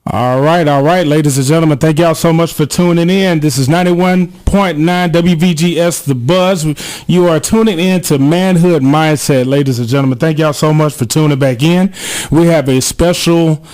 All right, ladies and gentlemen, thank y'all so much for tuning in. This is 91.9 WVGS The Buzz. You are tuning in to Manhood Mindset, ladies and gentlemen. Thank y'all so much for tuning back in. We have a special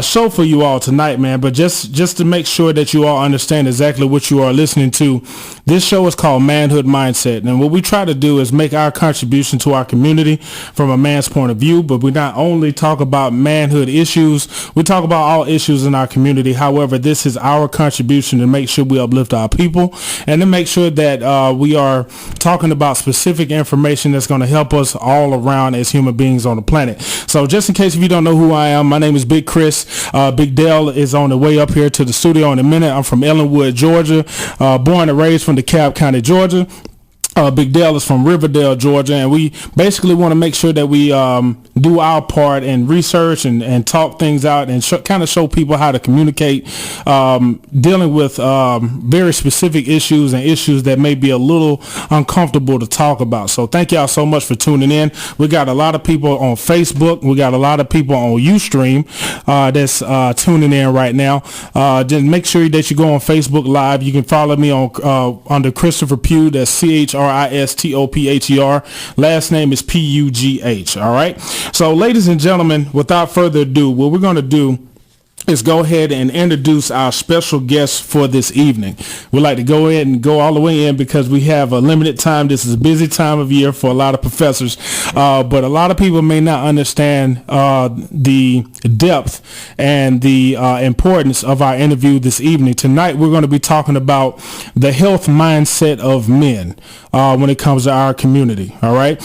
show for you all tonight, man, but just to make sure that you all understand exactly what you are listening to, this show is called Manhood Mindset, and what we try to do is make our contribution to our community from a man's point of view, but we not only talk about manhood issues, we talk about all issues in our community. However, this is our contribution to make sure we uplift our people and to make sure that we are talking about specific information that's going to help us all around as human beings on the planet. So just in case if you don't know who I am, my name is Big Chris. Big Dale is on the way up here to the studio in a minute. I'm from Ellenwood, Georgia, born and raised from DeKalb County, Georgia. Big Dale is from Riverdale, Georgia, and we basically want to make sure that we do our part in research and talk things out and kind of show people how to communicate, dealing with very specific issues and issues that may be a little uncomfortable to talk about. So thank y'all so much for tuning in. We got a lot of people on Facebook. We got a lot of people on Ustream that's tuning in right now. Just make sure that you go on Facebook Live. You can follow me on under Christopher Pugh. That's CHRISTOPHER. Last name is PUGH. All right. So, ladies and gentlemen, without further ado, what we're going to do is go ahead and introduce our special guest for this evening. We'd like to go ahead and go all the way in because we have a limited time. This is a busy time of year for a lot of professors, but a lot of people may not understand the depth and the importance of our interview this evening. Tonight, we're going to be talking about the health mindset of men when it comes to our community, all right?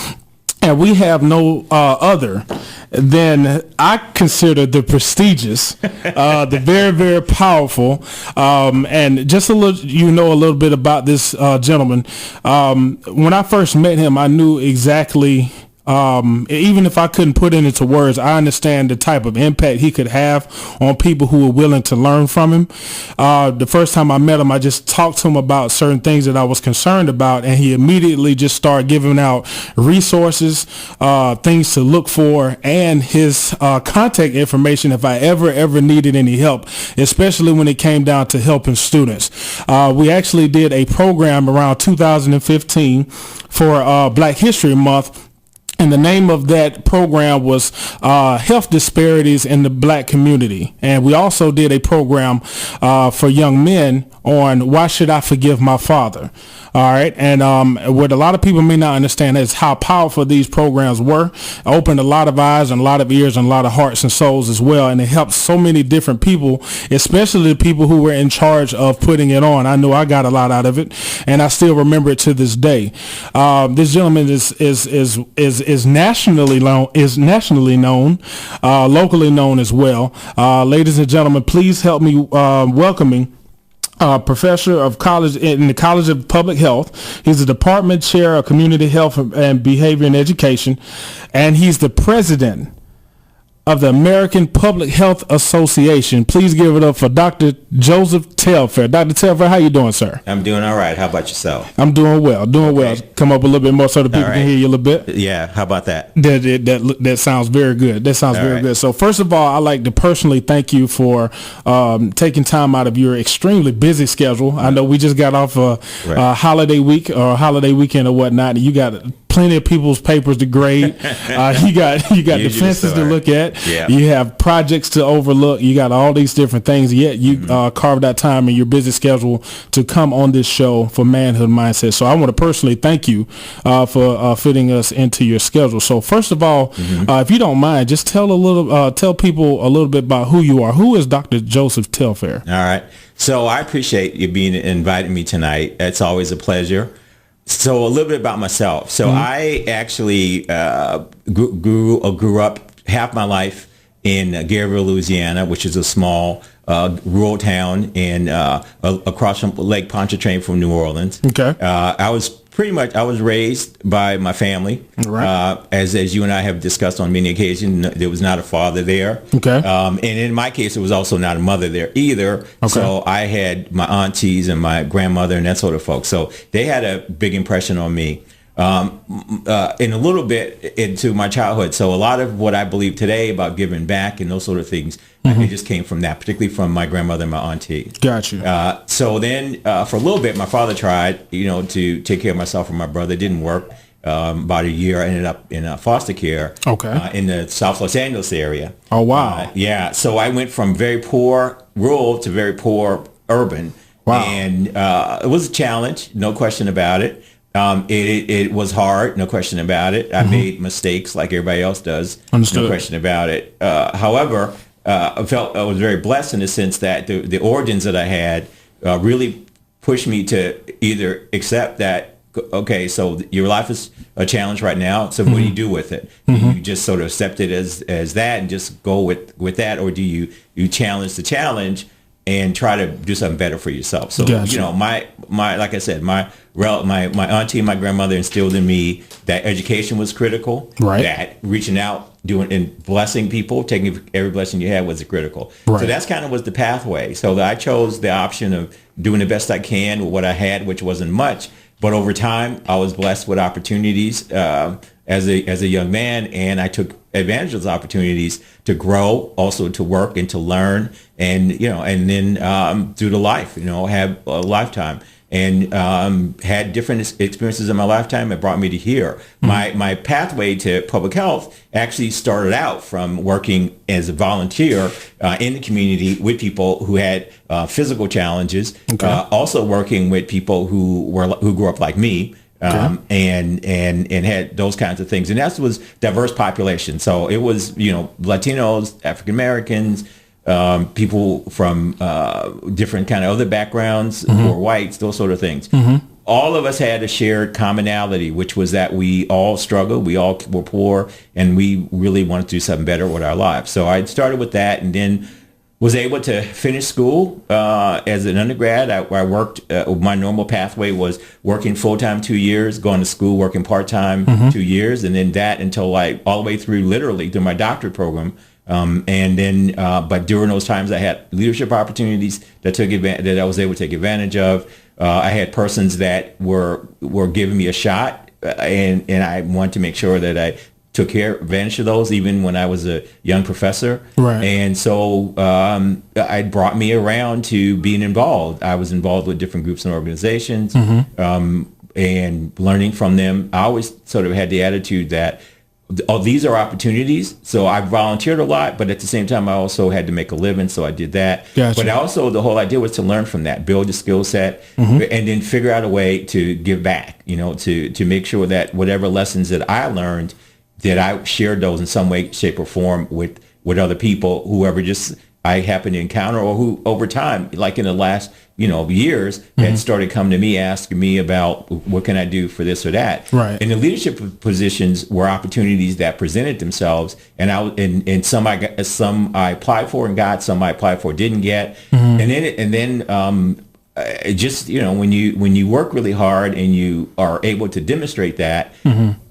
And we have no other than I consider the prestigious, the very, very powerful, and just a little bit about this gentleman. When I first met him, I knew exactly. Even if I couldn't put it into words, I understand the type of impact he could have on people who were willing to learn from him. The first time I met him, I just talked to him about certain things that I was concerned about, and he immediately just started giving out resources, things to look for, and his contact information if I ever needed any help, especially when it came down to helping students. We actually did a program around 2015 for Black History Month. And the name of that program was Health Disparities in the Black Community. And we also did a program for young men on Why Should I Forgive My Father? All right. And what a lot of people may not understand is how powerful these programs were. It opened a lot of eyes and a lot of ears and a lot of hearts and souls as well. And it helped so many different people, especially the people who were in charge of putting it on. I know I got a lot out of it, and I still remember it to this day. This gentleman is nationally known, locally known as well. Ladies and gentlemen, please help me welcoming professor of college in the College of Public Health. He's the department chair of community health and behavior and education, and he's the president of the American Public Health Association. Please give it up for Dr. Joseph Telfair. Dr. Telfair, how you doing, sir? I'm doing all right. How about yourself? I'm doing well. Come up a little bit more so the people can hear you a little bit. Yeah, how about that? That sounds very good. That sounds very good. So first of all, I'd like to personally thank you for taking time out of your extremely busy schedule. I know we just got off a holiday week or a holiday weekend or whatnot, and you got plenty of people's papers to grade. You got defenses to look at. Yeah. You have projects to overlook. You got all these different things. Yet you carved out time in your busy schedule to come on this show for Manhood Mindset. So I want to personally thank you for fitting us into your schedule. So first of all, if you don't mind, just tell people a little bit about who you are. Who is Dr. Joseph Telfair? All right. So I appreciate you inviting me tonight. It's always a pleasure. So a little bit about myself. So I actually grew up half my life in Garyville, Louisiana, which is a small rural town in across from Lake Pontchartrain from New Orleans. Okay. I was raised by my family. Right. As you and I have discussed on many occasions, there was not a father there. Okay. And in my case, there was also not a mother there either. Okay. So I had my aunties and my grandmother and that sort of folks. So they had a big impression on me. in a little bit into my childhood. So a lot of what I believe today about giving back and those sort of things, it just came from that, particularly from my grandmother and my auntie. Gotcha. So then for a little bit, my father tried, to take care of myself and my brother. It didn't work. About a year, I ended up in foster care. Okay. In the South Los Angeles area. Oh, wow. Yeah. So I went from very poor rural to very poor urban. Wow. And it was a challenge, no question about it. It was hard, no question about it. I made mistakes like everybody else does. Understood. No question about it. However, I felt I was very blessed in the sense that the origins that I had really pushed me to either accept that, okay, so your life is a challenge right now. So what do you do with it? Do you just sort of accept it as that and just go with that, or do you challenge the challenge and try to do something better for yourself? So Gotcha. my like I said, my auntie and my grandmother instilled in me that education was critical. Right. That reaching out, doing and blessing people, taking every blessing you had was critical. Right. So that's kind of was the pathway. So I chose the option of doing the best I can with what I had, which wasn't much. But over time, I was blessed with opportunities as a young man, and I took advantage of those opportunities to grow, also to work and to learn, and and then through the life, have a lifetime, and had different experiences in my lifetime. It brought me to here. My pathway to public health actually started out from working as a volunteer in the community with people who had physical challenges. Okay. Also working with people who grew up like me. And had those kinds of things, and that was diverse population. So it was Latinos, African Americans, people from different kind of other backgrounds, or whites, those sort of things. All of us had a shared commonality, which was that we all struggled, we all were poor, and we really wanted to do something better with our lives. So I started with that, and then was able to finish school as an undergrad. I worked, my normal pathway was working full-time 2 years, going to school, working part-time 2 years, and then that until all the way through, literally, through my doctorate program. And then, but during those times, I had leadership opportunities that I was able to take advantage of. I had persons that were giving me a shot, and I wanted to make sure that I took advantage of those even when I was a young professor. Right. And so it brought me around to being involved. I was involved with different groups and organizations and learning from them. I always sort of had the attitude that, these are opportunities. So I volunteered a lot, but at the same time, I also had to make a living. So I did that. Gotcha. But also the whole idea was to learn from that, build a skill set, and then figure out a way to give back, to make sure that whatever lessons that I learned, that I shared those in some way, shape, or form with other people, whoever just I happened to encounter, or who over time, like in the last years, had started coming to me asking me about what can I do for this or that. Right. And the leadership positions were opportunities that presented themselves, and some I applied for and got, some I applied for didn't get, and then just when you work really hard and you are able to demonstrate that,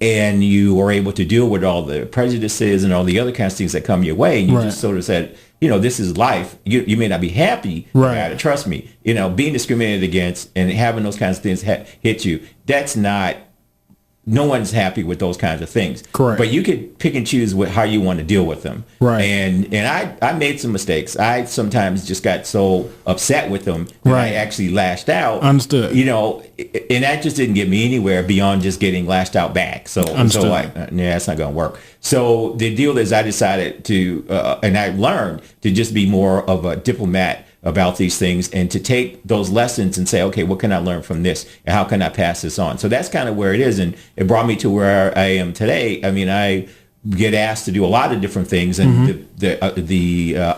and you are able to deal with all the prejudices and all the other kinds of things that come your way, and you just sort of said, this is life. You may not be happy about it. Trust me, being discriminated against and having those kinds of things hit you, that's not, no one's happy with those kinds of things. Correct. But you could pick and choose how you want to deal with them. Right. And I made some mistakes. I sometimes just got so upset with them that I actually lashed out. Understood. And that just didn't get me anywhere beyond just getting lashed out back. So that's not going to work. So the deal is I decided to, and I learned to just be more of a diplomat about these things, and to take those lessons and say, okay, what can I learn from this, and how can I pass this on? So that's kind of where it is, and it brought me to where I am today. I mean, I get asked to do a lot of different things, and the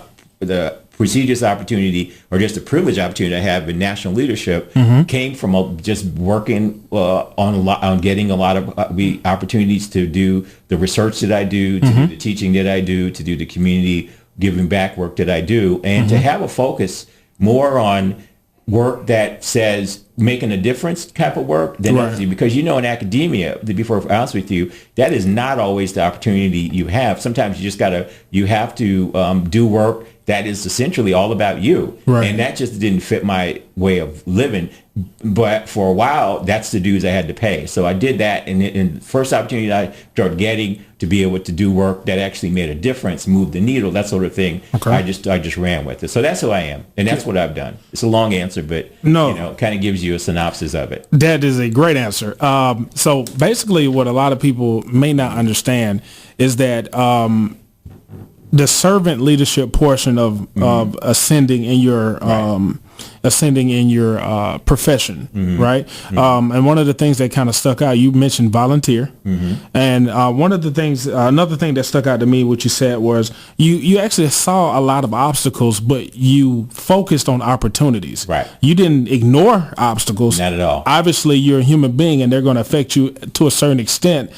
prestigious opportunity, or just the privileged opportunity I have in national leadership, came from just working on getting a lot of opportunities to do the research that I do, to do the teaching that I do, to do the community giving back work that I do, and to have a focus more on work that says making a difference type of work, then because in academia, to be honest with you, that is not always the opportunity you have. Sometimes you have to do work that is essentially all about you. Right. And that just didn't fit my way of living. But for a while, that's the dues I had to pay. So I did that. And the first opportunity I started getting to be able to do work that actually made a difference, moved the needle, that sort of thing, I just ran with it. So that's who I am. And that's what I've done. It's a long answer, but kind of gives you a synopsis of it. That is a great answer. So basically what a lot of people may not understand is that the servant leadership portion of ascending in your profession, right? And one of the things that kind of stuck out, you mentioned volunteer, and one of the things, another thing that stuck out to me, what you said was you actually saw a lot of obstacles, but you focused on opportunities. Right. You didn't ignore obstacles. Not at all. Obviously, you're a human being, and they're going to affect you to a certain extent.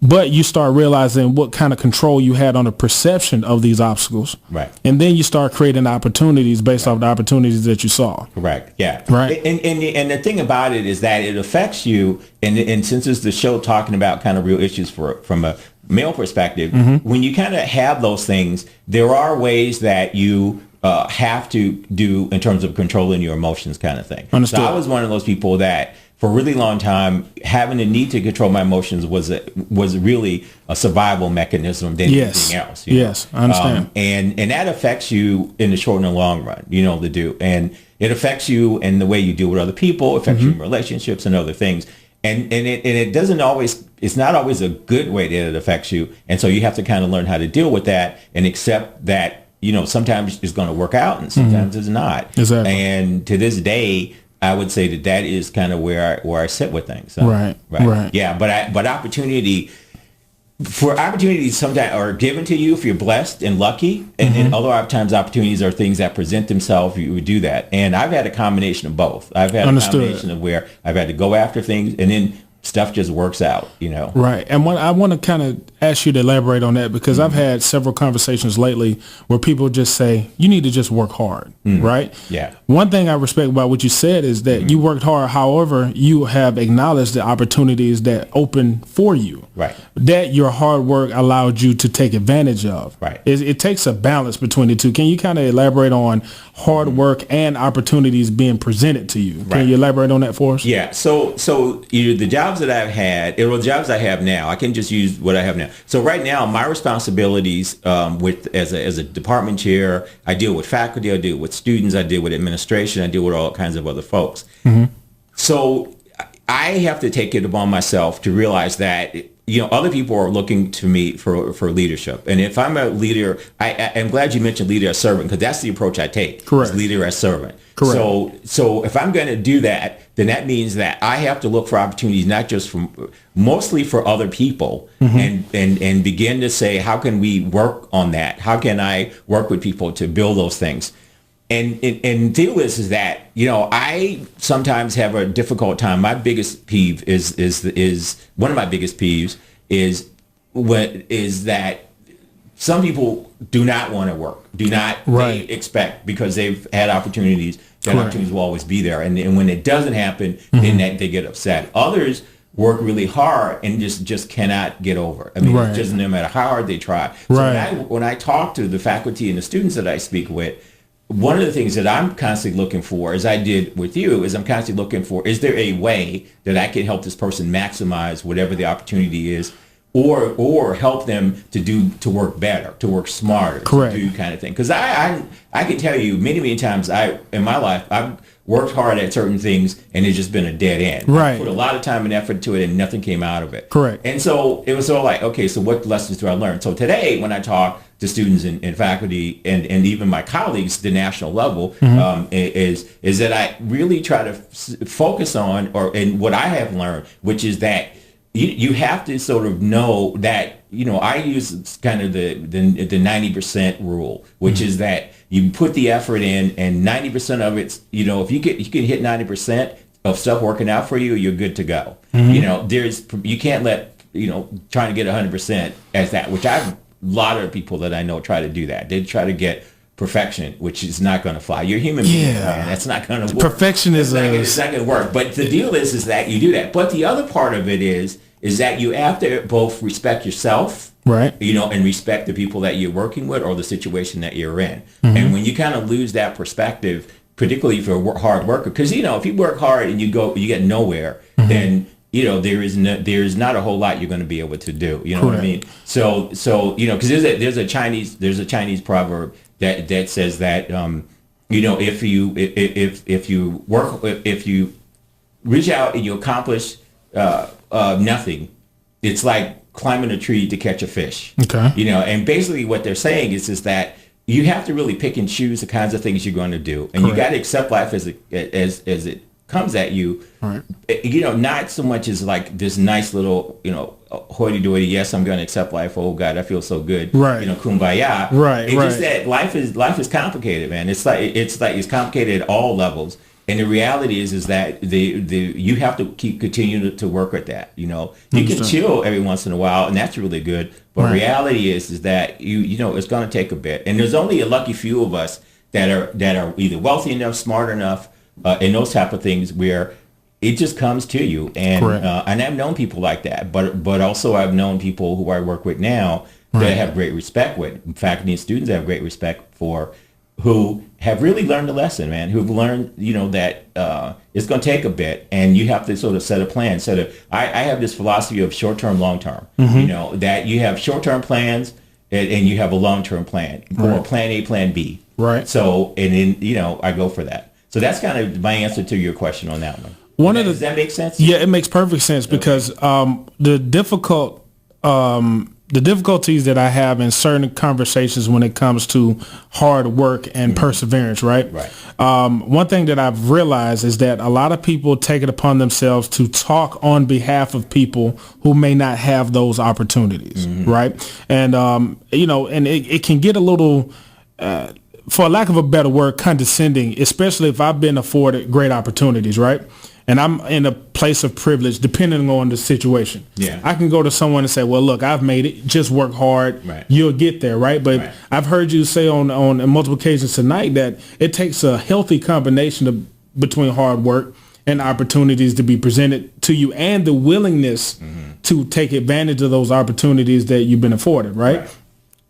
But you start realizing what kind of control you had on the perception of these obstacles. Right. And then you start creating opportunities based off the opportunities that you saw. Correct. Yeah. Right. And the thing about it is that it affects you. And since it's the show talking about kind of real issues from a male perspective, when you kind of have those things, there are ways that you have to do in terms of controlling your emotions kind of thing. Understood. So I was one of those people that for a really long time, having the need to control my emotions was really a survival mechanism than anything else. Yes, I understand. And that affects you in the short and the long run, the do. And it affects you in the way you deal with other people, affects you in relationships and other things. And it doesn't always, it's not always a good way that it affects you. And so you have to kind of learn how to deal with that and accept that, sometimes it's going to work out and sometimes it's not. Exactly. And to this day, I would say that is kind of where I sit with things. So, right. Yeah, but opportunities sometimes are given to you if you're blessed and lucky, and then other times opportunities are things that present themselves. You would do that, and I've had a combination of both. I've had a combination of where I've had to go after things, and then stuff just works out, Right. And I want to kind of ask you to elaborate on that, because I've had several conversations lately where people just say, you need to just work hard, right? Yeah. One thing I respect about what you said is that you worked hard. However, you have acknowledged the opportunities that open for you. Right. That your hard work allowed you to take advantage of. Right. It takes a balance between the two. Can you kind of elaborate on hard work and opportunities being presented to you? Can you elaborate on that for us? Yeah. So the jobs that I've had, or the jobs I have now, I can just use what I have now. So right now, my responsibilities as a department chair, I deal with faculty, I deal with students, I deal with administration, I deal with all kinds of other folks. So I have to take it upon myself to realize that other people are looking to me for leadership. And if I'm a leader, I'm glad you mentioned leader as servant, because that's the approach I take. Correct. Leader as servant. Correct. So if I'm going to do that, then that means that I have to look for opportunities, not just mostly for other people, and begin to say, how can we work on that? How can I work with people to build those things? And the deal is that, I sometimes have a difficult time. My biggest peeve is one of my biggest peeves is that some people do not want to work, they expect, because they've had opportunities, that opportunities will always be there. And when it doesn't happen, then they get upset. Others work really hard and just cannot get over it. I mean, it's just no matter how hard they try. So when I talk to the faculty and the students that I speak with, one of the things that I'm constantly looking for, as I did with you, is I'm constantly looking for, is there a way that I can help this person maximize whatever the opportunity is, or help them to work better, to work smarter, Correct. To do kind of thing. Because I can tell you many times in my life, I've worked hard at certain things and it's just been a dead end. Right. I put a lot of time and effort to it and nothing came out of it. Correct. And so it was all like, okay, so what lessons do I learn? So today, when I talk to students and faculty and even my colleagues at the national level, is that I really try to focus on, and what I have learned, which is that you have to sort of know that, I use kind of the 90% rule, which is that you put the effort in, and 90% of it's, if you can hit 90% of stuff working out for you, you're good to go. You can't let, trying to get 100% as that, which a lot of people that I know try to do that. They try to get perfection, which is not going to fly. You're a human being, man. That's not going to work. Perfection is it's not going to work. But the deal is that you do that. But the other part of it is that you have to both respect yourself, right? And respect the people that you're working with or the situation that you're in. And when you kind of lose that perspective, particularly if you're a hard worker, because if you work hard and you get nowhere, then there's not a whole lot you're going to be able to do. You know what I mean? So because there's a Chinese proverb that says that if you reach out and you accomplish nothing, it's like climbing a tree to catch a fish. Okay. And basically what they're saying is that you have to really pick and choose the kinds of things you're going to do, and you got to accept life as it comes at you. Right. Not so much as like this nice little hoity-toity. Yes, I'm going to accept life. Oh God, I feel so good. Right. Kumbaya. Right. It's just that life is complicated, man. It's complicated at all levels. And the reality is that you have to continue to work at that. You can chill every once in a while, and that's really good. But reality is that it's going to take a bit. And there's only a lucky few of us that are either wealthy enough, smart enough, and those type of things where it just comes to you. And I've known people like that. But also I've known people who I work with now that I have great respect with. In fact, these students I have great respect for, who have really learned the lesson, man, who've learned, that it's going to take a bit, and you have to sort of set a plan. I have this philosophy of short-term, long-term, that you have short-term plans and you have a long-term plan, or plan A, plan B. Right. So, and then, I go for that. So that's kind of my answer to your question on that one. Does that make sense? Yeah, it makes perfect sense, because the difficulties that I have in certain conversations when it comes to hard work and perseverance, right? One thing that I've realized is that a lot of people take it upon themselves to talk on behalf of people who may not have those opportunities, right? And, and it can get a little, for lack of a better word, condescending, especially if I've been afforded great opportunities, right? And I'm in a place of privilege, depending on the situation. Yeah. I can go to someone and say, well, look, I've made it. Just work hard. Right. You'll get there, right? But I've heard you say on multiple occasions tonight that it takes a healthy combination between hard work and opportunities to be presented to you, and the willingness to take advantage of those opportunities that you've been afforded, right?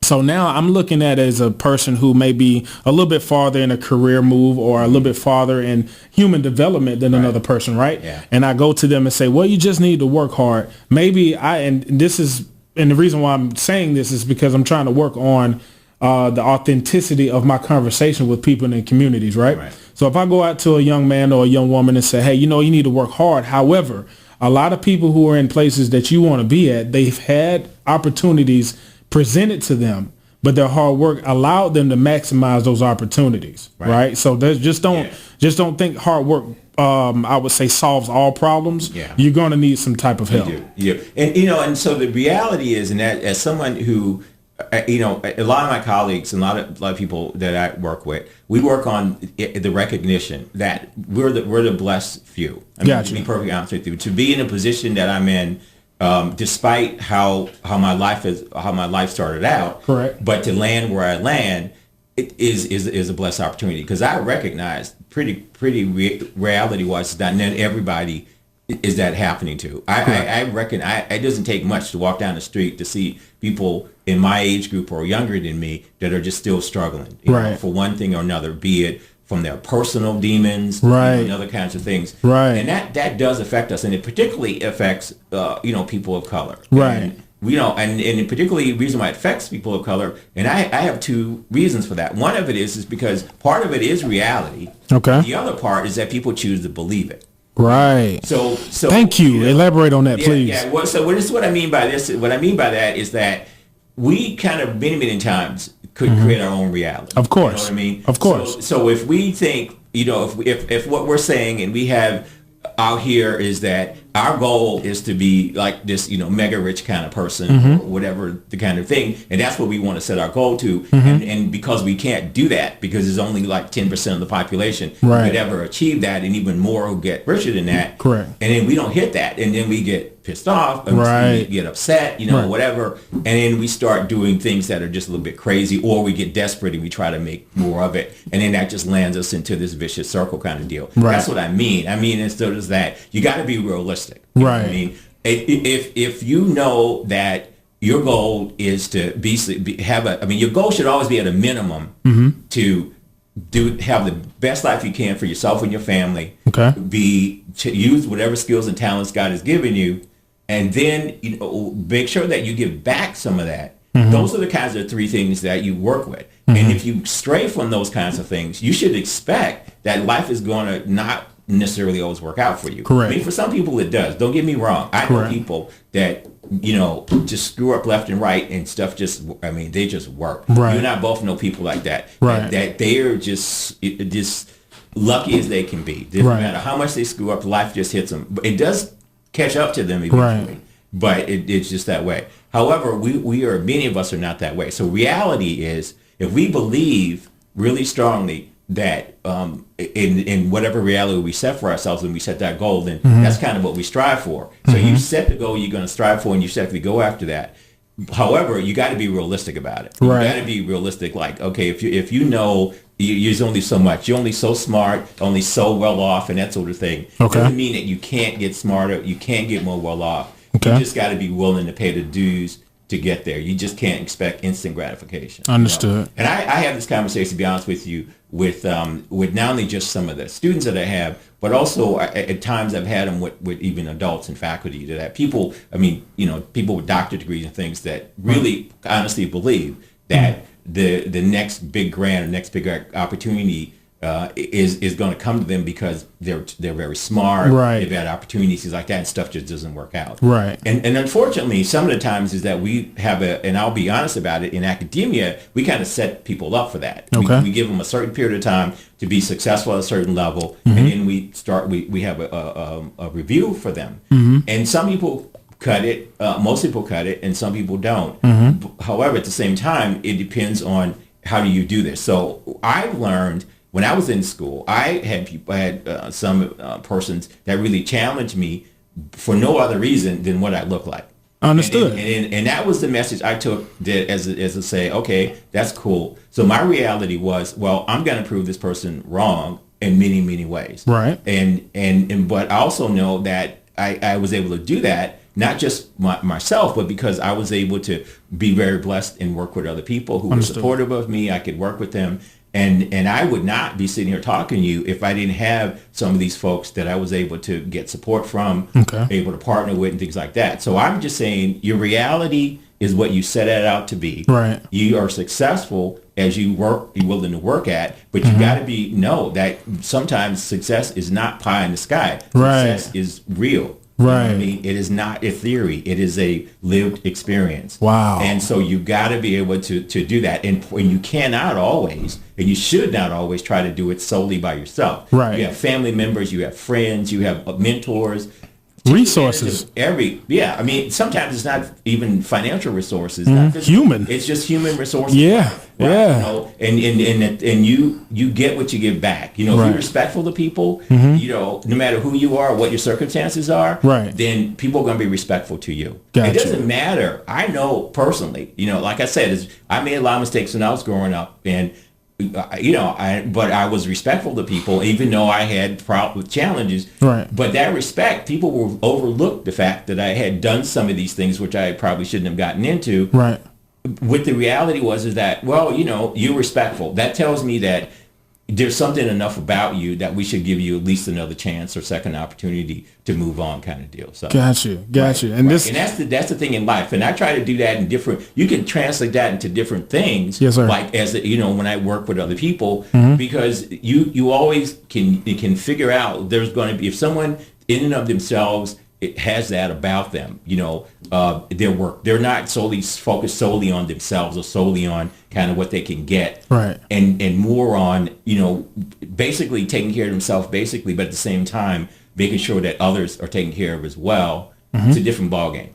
So now I'm looking at it as a person who may be a little bit farther in a career move, or a little bit farther in human development than another person, right? Yeah. And I go to them and say, well, you just need to work hard. And the reason why I'm saying this is because I'm trying to work on the authenticity of my conversation with people in the communities, right? So if I go out to a young man or a young woman and say, hey, you need to work hard. However, a lot of people who are in places that you want to be at, they've had opportunities presented to them, but their hard work allowed them to maximize those opportunities, right? So just don't think hard work, I would say, solves all problems. You're going to need some type of help. And so the reality is, and that as someone who, a lot of my colleagues and a lot of people that I work with, we work on the recognition that we're the blessed few. To be perfectly honest with you, to be in a position that I'm in, despite how my life started out, but to land where I land, it is a blessed opportunity, because I recognize pretty reality wise that not everybody is that happening to. I reckon it doesn't take much to walk down the street to see people in my age group or younger than me that are just still struggling, for one thing or another, be it from their personal demons, and other kinds of things, and that does affect us, and it particularly affects people of color, and particularly the reason why it affects people of color, and I have two reasons for that. One of it is because part of it is reality. The other part is that people choose to believe it. So thank you. Elaborate on that, please. Well, so this is what I mean by this. What I mean by that is that we kind of many times could create our own reality. Of course. You know what I mean? Of course. So if we think, if what we're saying and we have out here is that our goal is to be like this, mega rich kind of person, or whatever the kind of thing. And that's what we want to set our goal to. And because we can't do that, because there's only like 10% of the population who could ever achieve that, and even more who get richer than that. Correct. And then we don't hit that. And then we get pissed off, and we get upset, whatever. And then we start doing things that are just a little bit crazy, or we get desperate and we try to make more of it. And then that just lands us into this vicious circle kind of deal. That's what I mean. And so does that. You got to be realistic. You know what I mean, if you know that your goal is to your goal should always be at a minimum to have the best life you can for yourself and your family. Okay. Use whatever skills and talents God has given you, and then make sure that you give back some of that. Those are the kinds of three things that you work with. And if you stray from those kinds of things, you should expect that life is going to not necessarily always work out for you. Correct. I mean, for some people it does. Don't get me wrong. I know people that just screw up left and right, and stuff they just work. Right. You and I both know people like that. Right. That they are just lucky as they can be. Doesn't matter how much they screw up, life just hits them. But it does catch up to them eventually. But it's just that way. However, many of us are not that way. So reality is, if we believe really strongly that in whatever reality we set for ourselves, and we set that goal, then that's kind of what we strive for. So you set the goal you're going to strive for, and you set to go after that. However, you got to be realistic about it. You got to be realistic. Like, okay, if you know there's only so much, you're only so smart, only so well off, and that sort of thing. Doesn't mean that you can't get smarter, you can't get more well off. You just got to be willing to pay the dues to get there. You just can't expect instant gratification. Understood. And I have this conversation, to be honest with you, with not only just some of the students that I have, but also at times I've had them with even adults and faculty, that people, people with doctorate degrees and things, that really honestly believe that the next big grant or next big opportunity is going to come to them because they're very smart. They've had opportunities like that, and stuff just doesn't work out. And unfortunately, some of the times is that we have and I'll be honest about it, in academia, we kind of set people up for that. We give them a certain period of time to be successful at a certain level, and then we have a review for them. And some people cut it, most people cut it, and some people don't. However, at the same time, it depends on how do you do this. So I've learned, when I was in school, I had some persons that really challenged me for no other reason than what I look like. Understood. And that was the message I took as to say, okay, that's cool. So my reality was, well, I'm going to prove this person wrong in many, many ways. And but I also know that I was able to do that, not just myself, but because I was able to be very blessed and work with other people who were supportive of me. I could work with them. And I would not be sitting here talking to you if I didn't have some of these folks that I was able to get support from, able to partner with, and things like that. So I'm just saying, your reality is what you set it out to be. You are successful as you're willing to work at, but you got to know that sometimes success is not pie in the sky. Success is real. You know what I mean? It is not a theory. It is a lived experience. Wow. And so you got to be able to do that. And you cannot always, and you should not always, try to do it solely by yourself. You have family members, you have friends, you have mentors. Resources. Sometimes it's not even financial resources. Human. It's just human resources. And you get what you give back. If you're respectful to people, no matter who you are, what your circumstances are, then people are going to be respectful to you. It doesn't matter. I know personally, like I said, I made a lot of mistakes when I was growing up, and but I was respectful to people, even though I had challenges. But that respect, people will overlook the fact that I had done some of these things, which I probably shouldn't have gotten into. What the reality is that, well, you're respectful. That tells me that there's something enough about you that we should give you at least another chance or second opportunity to move on, kind of deal. So got you. And this, and that's the thing in life. And I try to do that in different. You can translate that into different things. Yes, sir. Like when I work with other people, because you always can figure out there's going to be, if someone in and of themselves, it has that about them, their work. They're not focused solely on themselves or solely on kind of what they can get, and more on, basically taking care of themselves, but at the same time, making sure that others are taken care of as well. It's a different ballgame.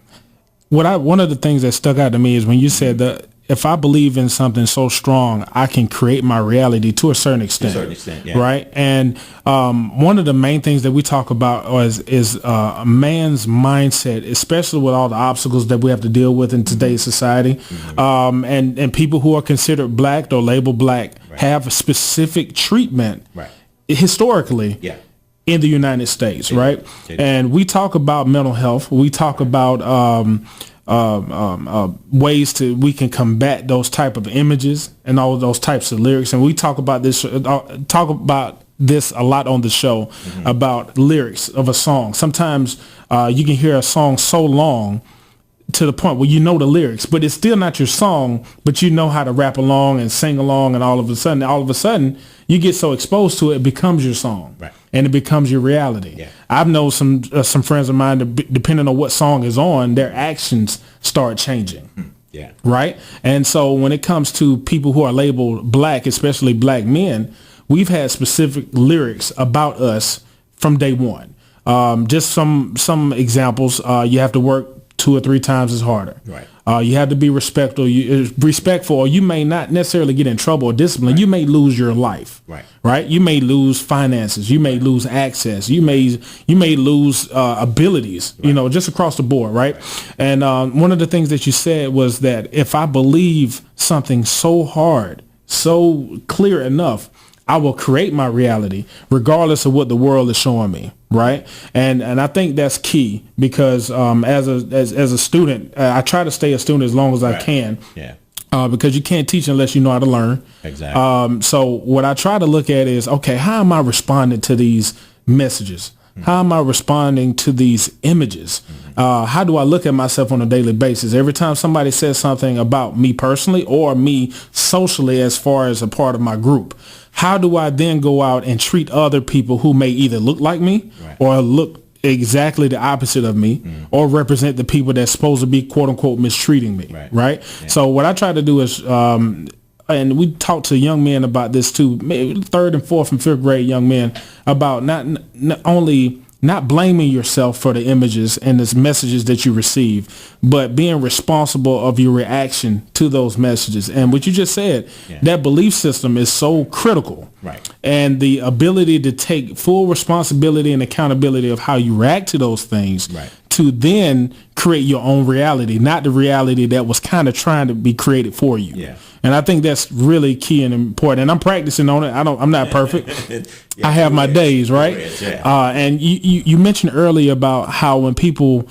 One of the things that stuck out to me is when you said that if I believe in something so strong, I can create my reality to a certain extent. To a certain extent, yeah. Right. And one of the main things that we talk about is a man's mindset, especially with all the obstacles that we have to deal with in today's society. And people who are considered black or labeled black have a specific treatment historically. Yeah. In the United States, right? And we talk about mental health. We talk about ways we can combat those type of images and all of those types of lyrics. And we talk about this a lot on the show about lyrics of a song. Sometimes you can hear a song so long to the point where you know the lyrics, but it's still not your song, but you know how to rap along and sing along, and all of a sudden you get so exposed to it, it becomes your song, and it becomes your reality. Yeah. I've known some friends of mine that, depending on what song is on, their actions start changing. Yeah. Right. And so when it comes to people who are labeled black, especially black men, we've had specific lyrics about us from day one. Just some examples. You have to work 2 or 3 times as harder. Right. You have to be respectful, or you may not necessarily get in trouble or discipline. You may lose your life. Right. You may lose finances. You may lose access. You may lose abilities. Just across the board. Right. And one of the things that you said was that if I believe something so hard, so clear enough, I will create my reality regardless of what the world is showing me. Right. And I think that's key because as a student, I try to stay a student as long as I can. Yeah. Because you can't teach unless you know how to learn. Exactly. So what I try to look at is, okay, how am I responding to these messages? How am I responding to these images? How do I look at myself on a daily basis? Every time somebody says something about me personally or me socially as far as a part of my group, how do I then go out and treat other people who may either look like me or look exactly the opposite of me or represent the people that's supposed to be, quote unquote, mistreating me? Right. Yeah. So what I try to do is, and we talk to young men about this too, maybe 3rd and 4th and 5th grade young men, about not only not blaming yourself for the images and the messages that you receive, but being responsible of your reaction to those messages. And what you just said, that belief system is so critical. Right. And the ability to take full responsibility and accountability of how you react to those things to then create your own reality, not the reality that was kind of trying to be created for you. Yeah. And I think that's really key and important. And I'm practicing on it. I'm not perfect. I have my days, right? And you mentioned earlier about how when people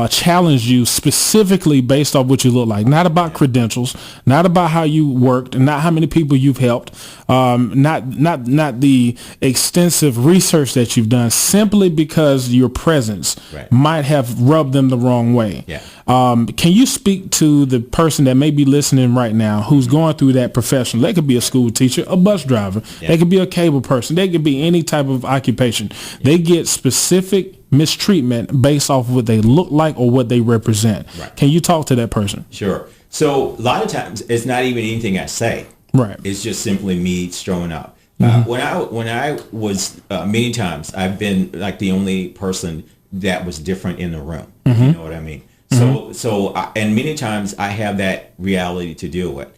challenge you specifically based off what you look like, not about credentials, not about how you worked, and not how many people you've helped, not the extensive research that you've done, simply because your presence might have rubbed them the wrong way. Can you speak to the person that may be listening right now who's going through that profession? They could be a school teacher, a bus driver. They could be a cable person. They could be any type of occupation. They get specific mistreatment based off of what they look like or what they represent. Can you talk to that person? Sure. So a lot of times it's not even anything I say. It's just simply me showing up. When I was many times I've been like the only person that was different in the room. If you know what I mean. So and many times I have that reality to deal with.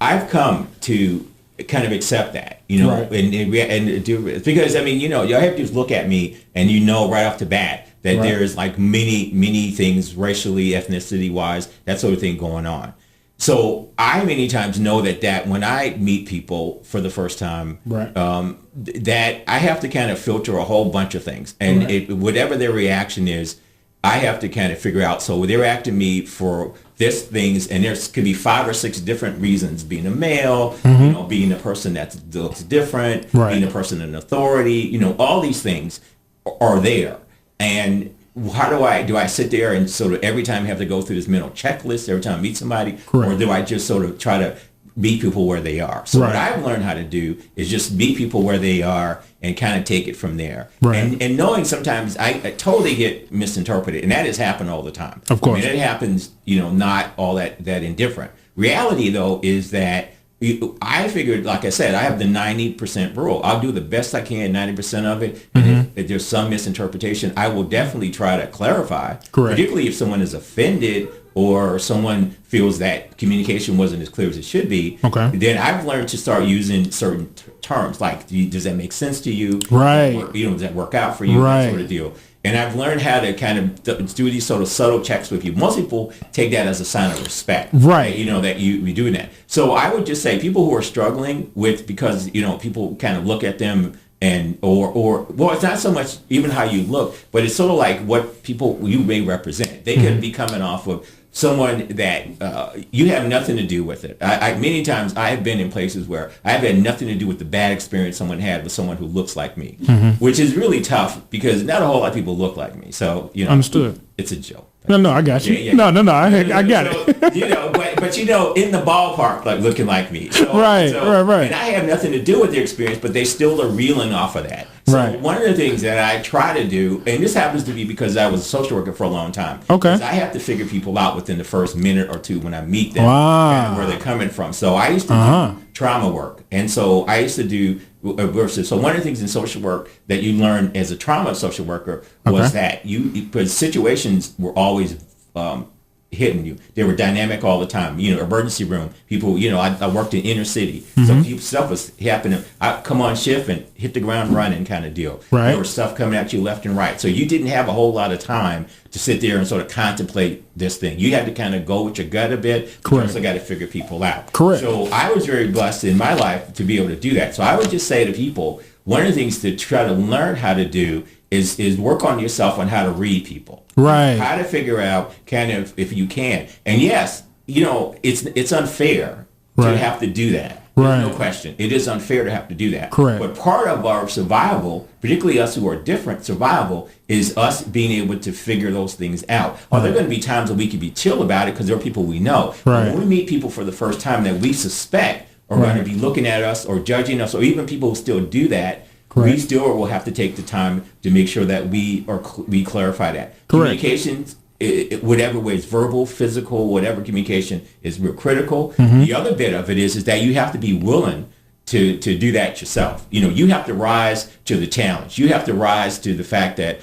I've come to kind of accept that, and do, because I mean, you have to just look at me and right off the bat that there's like many things racially, ethnicity wise, that sort of thing going on. So I many times know that when I meet people for the first time, that I have to kind of filter a whole bunch of things, and whatever their reaction is, I have to kind of figure out. So they're asking me for this things, and there could be 5 or 6 different reasons: being a male, being a person that looks different, being a person in authority. All these things are there. And how do I sit there and sort of every time have to go through this mental checklist every time I meet somebody, or do I just sort of try to meet people where they are? So what I've learned how to do is just meet people where they are and kind of take it from there. And knowing sometimes I totally get misinterpreted, and that has happened all the time. Of course. I mean, it happens, not all that indifferent. Reality, though, is that I figured, like I said, I have the 90% rule. I'll do the best I can, 90% of it. And if there's some misinterpretation, I will definitely try to clarify. Correct. Particularly if someone is offended or someone feels that communication wasn't as clear as it should be. Okay. Then I've learned to start using certain terms like, does that make sense to you? Right. Or, does that work out for you? Right. That sort of deal. And I've learned how to kind of do these sort of subtle checks with you. Most people take that as a sign of respect. Right. That you be doing that. So I would just say people who are struggling with, because, people kind of look at them and, or it's not so much even how you look, but it's sort of like what people you may represent. They could be coming off of someone that you have nothing to do with it. I many times I have been in places where I've had nothing to do with the bad experience someone had with someone who looks like me, which is really tough because not a whole lot of people look like me. So, Understood. It's a joke. No, I got you. Yeah. No, I got it. But in the ballpark, like looking like me. So, right. And I have nothing to do with their experience, but they still are reeling off of that. So right. One of the things that I try to do, and this happens to be because I was a social worker for a long time. Okay. Is I have to figure people out within the first minute or two when I meet them, wow. and where they're coming from. So I used to do trauma work, and so I used to do. So one of the things in social work that you learn as a trauma social worker was that because situations were always hitting you. They were dynamic all the time. Emergency room, people, I worked in inner city. So stuff was happening. I come on shift and hit the ground running kind of deal. Right. There was stuff coming at you left and right. So you didn't have a whole lot of time to sit there and sort of contemplate this thing. You had to kind of go with your gut a bit. Correct. You also got to figure people out. Correct. So I was very blessed in my life to be able to do that. So I would just say to people, one of the things to try to learn how to do is work on yourself on how to read people. Right. How to figure out kind of if you can. And yes, it's unfair to have to do that. There's no question. It is unfair to have to do that. Correct. But part of our survival, particularly us who are different, survival is us being able to figure those things out. Are there going to be times when we can be chill about it because there are people we know. Right. When we meet people for the first time that we suspect are going to be looking at us or judging us, or even people who still do that, we still will have to take the time to make sure that we clarify that. Correct. Communications, whatever way it's verbal, physical, whatever communication is real critical. The other bit of it is that you have to be willing to do that yourself. You have to rise to the challenge. You have to rise to the fact that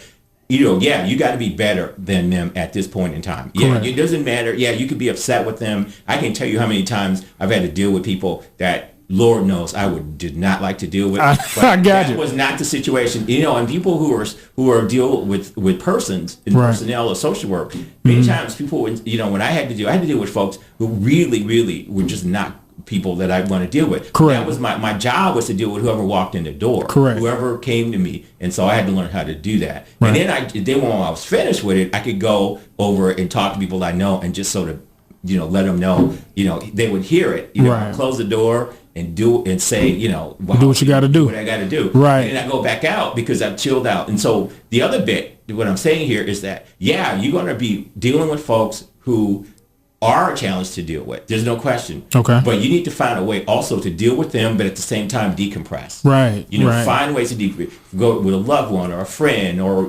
you got to be better than them at this point in time. Yeah, it doesn't matter. Yeah, you could be upset with them. I can tell you how many times I've had to deal with people that Lord knows I did not like to deal with. But that was not the situation. And people who are deal with persons in personnel or social work. Many times people, when I had to deal with folks who really, really were just not people that I want to deal with. Correct. That was my job was to deal with whoever walked in the door. Correct. Whoever came to me, and so I had to learn how to do that. Right. And then when I was finished with it, I could go over and talk to people I know and just sort of let them know. They would hear it. Close the door and say, do what you got to do. What I got to do. Right. And then I go back out because I've chilled out. And so the other bit, what I'm saying here is that, you're going to be dealing with folks who are a challenge to deal with. There's no question. Okay. But you need to find a way also to deal with them, but at the same time decompress. Right. Find ways to decompress. Go with a loved one or a friend, or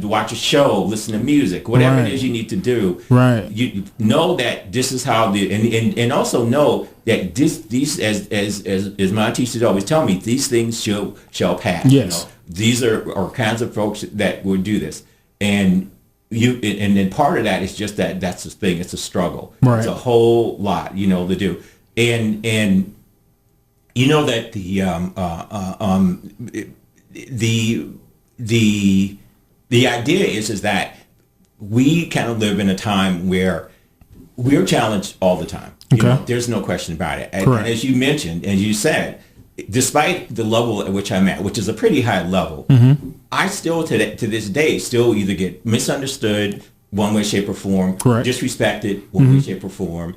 watch a show, listen to music, whatever it is you need to do. Right. You know that this is how and also know that these as my teachers always tell me, these things shall pass. Yes. These are kinds of folks that will do this, and then part of that is just that's the thing. It's a struggle. Right. It's a whole lot, to do. And that the idea is that we kind of live in a time where we're challenged all the time. There's no question about it. And as you mentioned, as you said, despite the level at which I'm at, which is a pretty high level, I still to this day still either get misunderstood one way, shape, or form, disrespected one way, shape, or form,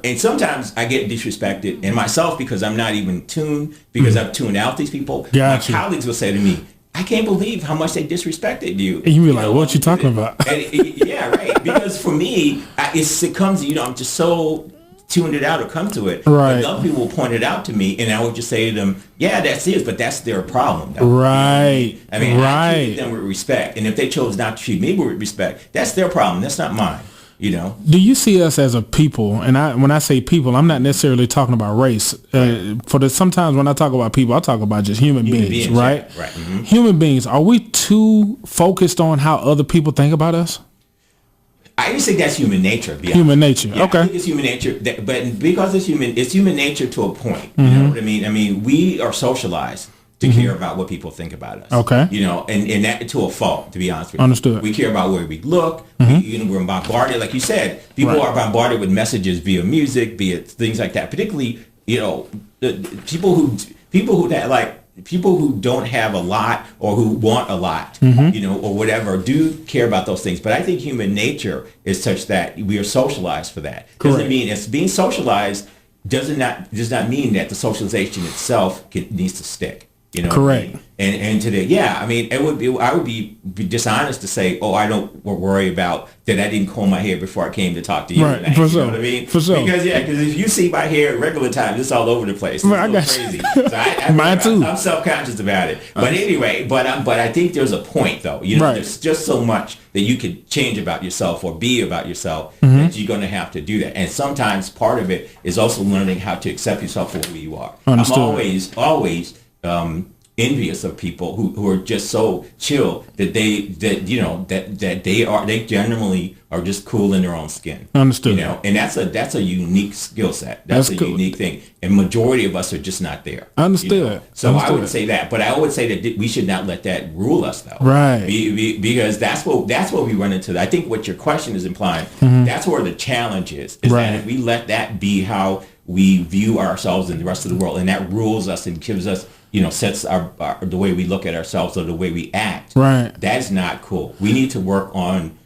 and sometimes I get disrespected and myself because I'm not even tuned, because I've tuned out these people. Gotcha. My colleagues will say to me, I can't believe how much they disrespected you. And you be like, what you talking about? Yeah, right. Because for me, it comes, I'm just so tuned it out or come to it. Right. But other people will point it out to me, and I would just say to them, that's it, but that's their problem. Though. Right. I mean, I treat them with respect, and if they chose not to treat me with respect, that's their problem. That's not mine. you know. Do you see us as a people? And when I say people, I'm not necessarily talking about race. Sometimes when I talk about people, I talk about just human beings, right? Yeah, right. Mm-hmm. Human beings. Are we too focused on how other people think about us? I just think that's human nature. Human nature. Yeah, okay. I think it's human nature, but because it's human nature to a point. You know what I mean? I mean, we are socialized to care about what people think about us. Okay. You know, and that to a fault, to be honest with you. Understood. We care about where we look. We're bombarded, like you said. People Right. are bombarded with messages via music, via things like that. Particularly, you know, the people who don't have a lot or who want a lot, you know, or whatever, do care about those things. But I think human nature is such that we are socialized for that. Doesn't mean it's being socialized does not mean that the socialization itself needs to stick. You know, correct. I mean? And today, yeah, I mean, I would be dishonest to say, oh, I don't worry about that. I didn't comb my hair before I came to talk to you. Right, tonight, for you sure. know what I mean? For sure. Because if you see my hair at regular times, it's all over the place. It's I got crazy. you. So Mine too. I'm self-conscious about it. But anyway, but I think there's a point though. You know, Right. there's just so much that you could change about yourself or be about yourself that you're going to have to do that. And sometimes part of it is also learning how to accept yourself for who you are. Understood. I'm always envious of people who are just so chill that they generally are just cool in their own skin. Understood. You know, and that's a unique skill set. That's a cool. unique thing. And majority of us are just not there. Understood. You know? So I Understood. would say that, but I would say that we should not let that rule us though. Right. Because that's what we run into. I think what your question is implying, that's where the challenge is Right. that if we let that be how we view ourselves and the rest of the world, and that rules us and gives us, you know, sets our the way we look at ourselves or the way we act. Right. That's not cool. We need to work on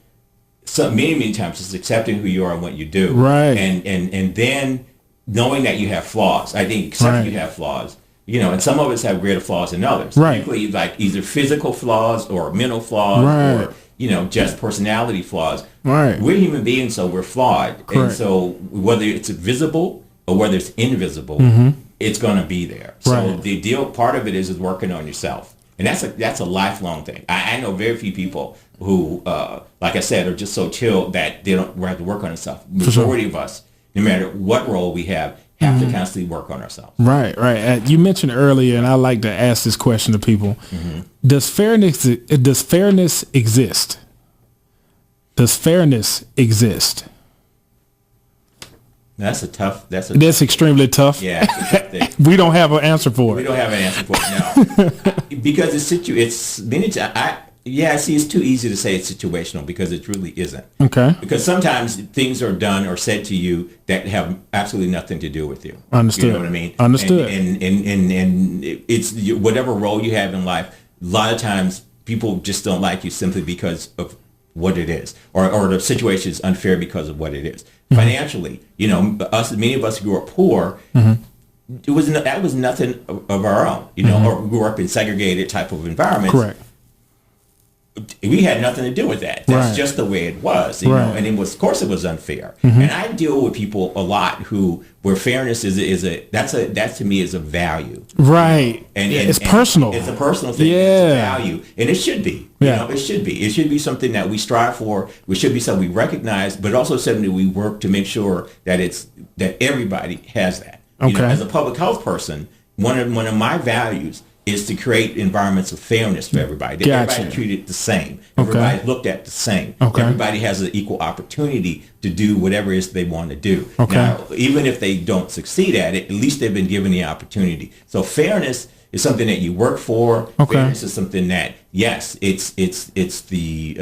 many times just accepting who you are and what you do. Right. And then knowing that you have flaws. I think accepting Right. you have flaws. You know, and some of us have greater flaws than others. Right. Usually like either physical flaws or mental flaws Right. or, you know, just personality flaws. Right. We're human beings, so we're flawed. And Correct. so whether it's visible or whether it's invisible, it's going to be there. So Right. the deal, part of it is working on yourself. And that's a lifelong thing. I know very few people who, like I said, are just so chill that they don't have to work on themselves. Majority of us, no matter what role we have to constantly work on ourselves. Right. You mentioned earlier, and I like to ask this question to people: Does fairness exist? Does fairness exist? That's That's extremely tough. Yeah, it's a tough thing. We don't have an answer for We it. don't have an answer for it now. Because it's many times, it's too easy to say it's situational because it really isn't. Okay. Because sometimes things are done or said to you that have absolutely nothing to do with you. Understood. You know what I mean? Understood. And it's whatever role you have in life, a lot of times people just don't like you simply because of what it is, or the situation is unfair because of what it is. Financially, you know, many of us grew up poor. That was nothing of our own, you know, or grew up in segregated type of environments. Correct. We had nothing to do with that. That's Right. just the way it was, you know, Right. and of course it was unfair. And I deal with people a lot where fairness that to me is a value. Right. And it's personal. It's a personal thing. Yeah. It's a value, and it should be. Yeah. You know, it should be. It should be something that we strive for. It should be something we recognize, but also something that we work to make sure that that everybody has that. You know, Okay. as a public health person, one of my values is to create environments of fairness for everybody. That Gotcha. everybody's treated the same. Okay. Everybody's looked at the same. Okay. Everybody has an equal opportunity to do whatever it is they want to do. Okay. Now, even if they don't succeed at it, at least they've been given the opportunity. So fairness is something that you work for. Okay. Fairness is something that, yes, it's the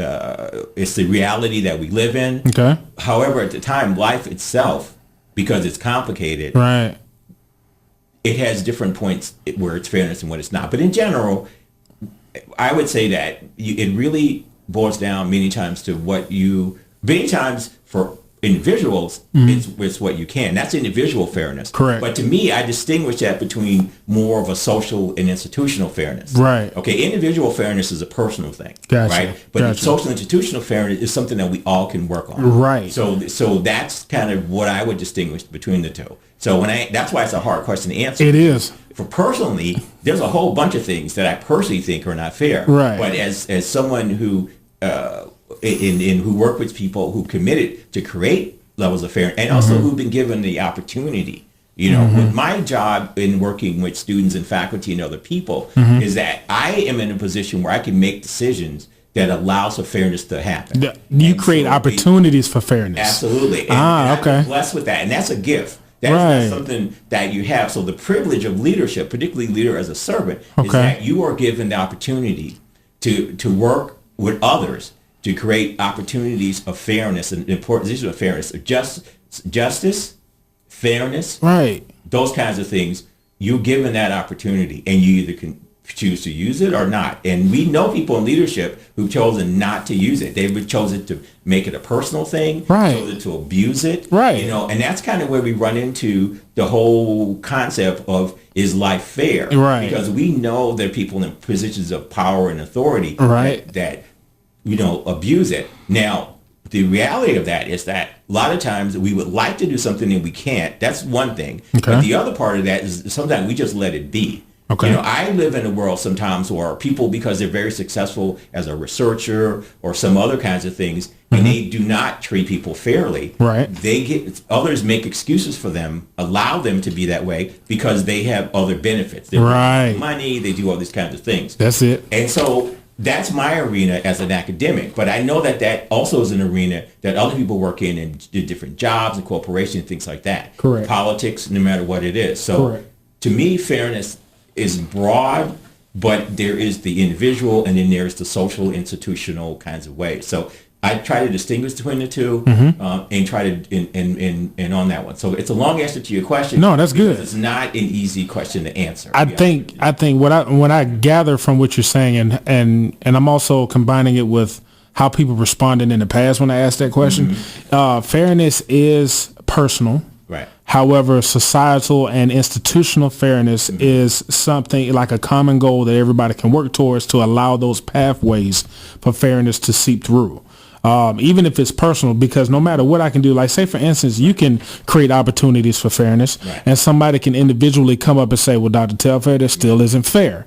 reality that we live in. Okay. However, at the time, life itself, because it's complicated, Right. it has different points where it's fairness and what it's not. But in general, I would say that it really boils down many times to many times for individuals, it's what you can. That's individual fairness. Correct. But to me, I distinguish that between more of a social and institutional fairness. Right. Okay, individual fairness is a personal thing. Gotcha. Right? But Gotcha. social institutional fairness is something that we all can work on. Right. So that's kind of what I would distinguish between the two. So that's why it's a hard question to answer. It is. For personally, there's a whole bunch of things that I personally think are not fair. Right. But as someone who and who work with people who committed to create levels of fairness, and also who've been given the opportunity. With my job in working with students and faculty and other people is that I am in a position where I can make decisions that allows for fairness to happen. You create opportunities for fairness. Absolutely. And okay. I'm blessed with that, and that's a gift. That's not something that you have. So the privilege of leadership, particularly leader as a servant, is that you are given the opportunity to work with others to create opportunities of fairness and important issues of fairness, of justice, fairness, those kinds of things. You're given that opportunity, and you either can choose to use it or not. And we know people in leadership who've chosen not to use it. They've chosen to make it a personal thing, chosen to abuse it, and that's kind of where we run into the whole concept of, is life fair? Because we know there are people in positions of power and authority that abuse it. Now, the reality of that is that a lot of times we would like to do something and we can't. That's one thing. But the other part of that is sometimes we just let it be. I live in a world sometimes where people, because they're very successful as a researcher or some other kinds of things, and they do not treat people fairly, others make excuses for them, allow them to be that way because they have other benefits. They make money, they do all these kinds of things. That's it. And so that's my arena as an academic, but I know that also is an arena that other people work in and do different jobs and corporations and things like that. Politics, no matter what it is. So to me, fairness is broad, but there is the individual and then there's the social, institutional kinds of ways. So I try to distinguish between the two and try to and on that one. So it's a long answer to your question. No, that's good. It's not an easy question to answer. I think what I gather from what you're saying, and I'm also combining it with how people responded in the past when I asked that question. Fairness is personal. However, societal and institutional fairness is something like a common goal that everybody can work towards to allow those pathways for fairness to seep through. Even if it's personal, because no matter what I can do, like say for instance, you can create opportunities for fairness and somebody can individually come up and say, well, Dr. Telfair, this still isn't fair.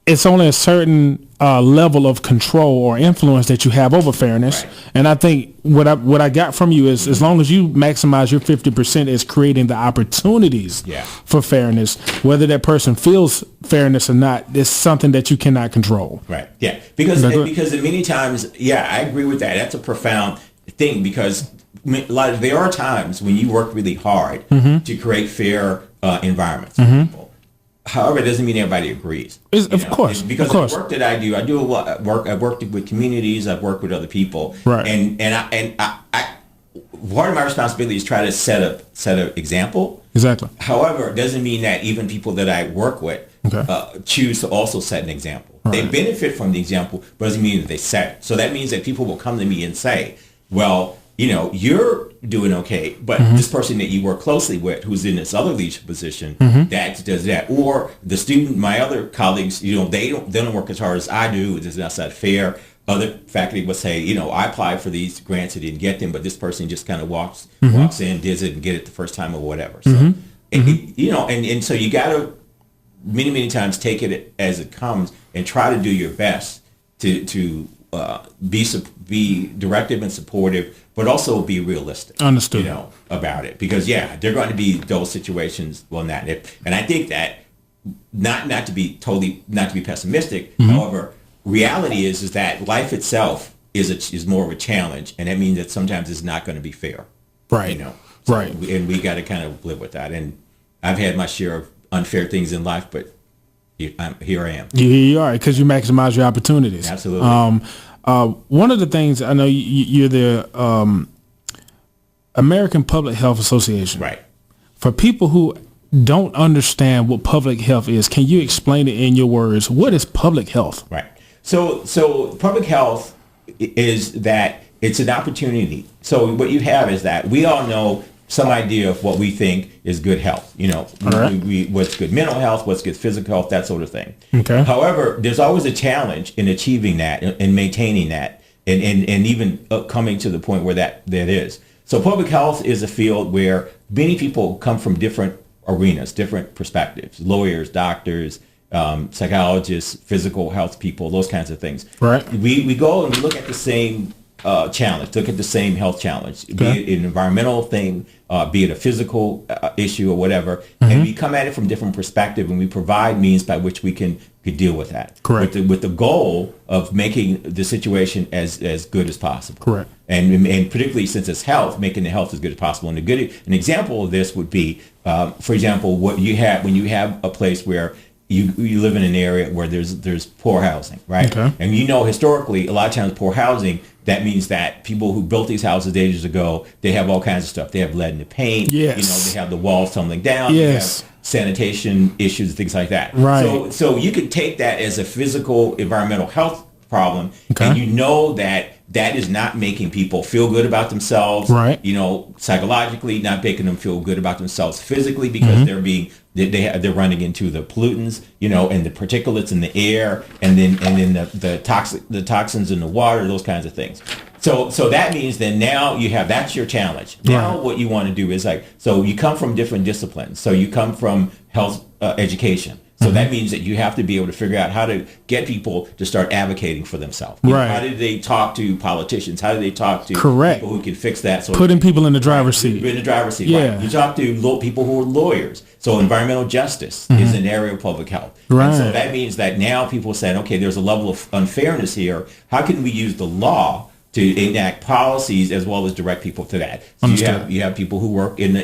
It's only a certain level of control or influence that you have over fairness. And I think what I got from you is as long as you maximize your 50% is creating the opportunities for fairness, whether that person feels fairness or not, it's something that you cannot control. Because many times, I agree with that. That's a profound thing because there are times when you work really hard to create fair environments for people. However, it doesn't mean everybody agrees. Of course. Because the work that I do a lot of work. I've worked with communities. I've worked with other people. And I part of my responsibility is try to set an example. However, it doesn't mean that even people that I work with choose to also set an example. They benefit from the example, but it doesn't mean that they set it. So that means that people will come to me and say, well, you're doing okay, but this person that you work closely with who's in this other leadership position that does that, or the student, my other colleagues, they don't work as hard as I do. That's not fair. Other faculty would say, I applied for these grants and didn't get them, but this person just kind of walks in, does it, and get it the first time or whatever. So, and so you got to many times take it as it comes and try to do your best to be directive and supportive, but also be realistic. Understood. About it, because there are going to be those situations. Well, not if, and I think that not to be pessimistic. However, reality is that life itself is more of a challenge, and that means that sometimes it's not going to be fair. And we got to kind of live with that. And I've had my share of unfair things in life, but here I am. You are, because you maximize your opportunities. Absolutely. One of the things I know you're the American Public Health Association. For people who don't understand what public health is, can you explain it in your words? What is public health? So public health is that it's an opportunity. So what you have is that we all know some idea of what we think is good health. What's good mental health, what's good physical health, that sort of thing. However, there's always a challenge in achieving that and maintaining that and even coming to the point where that is. So public health is a field where many people come from different arenas, different perspectives, lawyers, doctors, psychologists, physical health people, those kinds of things. Right. We go and we look at the same challenge, look at the same health challenge, be it an environmental thing, be it a physical issue or whatever, and we come at it from different perspective, and we provide means by which we can deal with that. Correct. With the goal of making the situation as good as possible. Correct. And particularly since it's health, making the health as good as possible. And an example of this would be, for example, what you have when you have a place where you live in an area where there's poor housing, right? Okay. And historically, a lot of times poor housing, that means that people who built these houses ages ago, they have all kinds of stuff. They have lead in the paint. Yes. They have the walls tumbling down. Yes. They have sanitation issues, things like that. Right. So you could take that as a physical environmental health problem, Okay. and you know that is not making people feel good about themselves. Right. Psychologically, not making them feel good about themselves physically, because they're running into the pollutants, and the particulates in the air, and then the toxins in the water, those kinds of things. So that means that now that's your challenge. Now what you want to do is so you come from different disciplines. So you come from health education. So that means that you have to be able to figure out how to get people to start advocating for themselves. How do they talk to politicians? How do they talk to people who can fix that? So putting people in the driver's seat. In the driver's seat. Yeah. Right. You talk to people who are lawyers. So environmental justice is an area of public health. Right. And so that means that now people are saying, okay, there's a level of unfairness here. How can we use the law to enact policies as well as direct people to that? So you have people who work in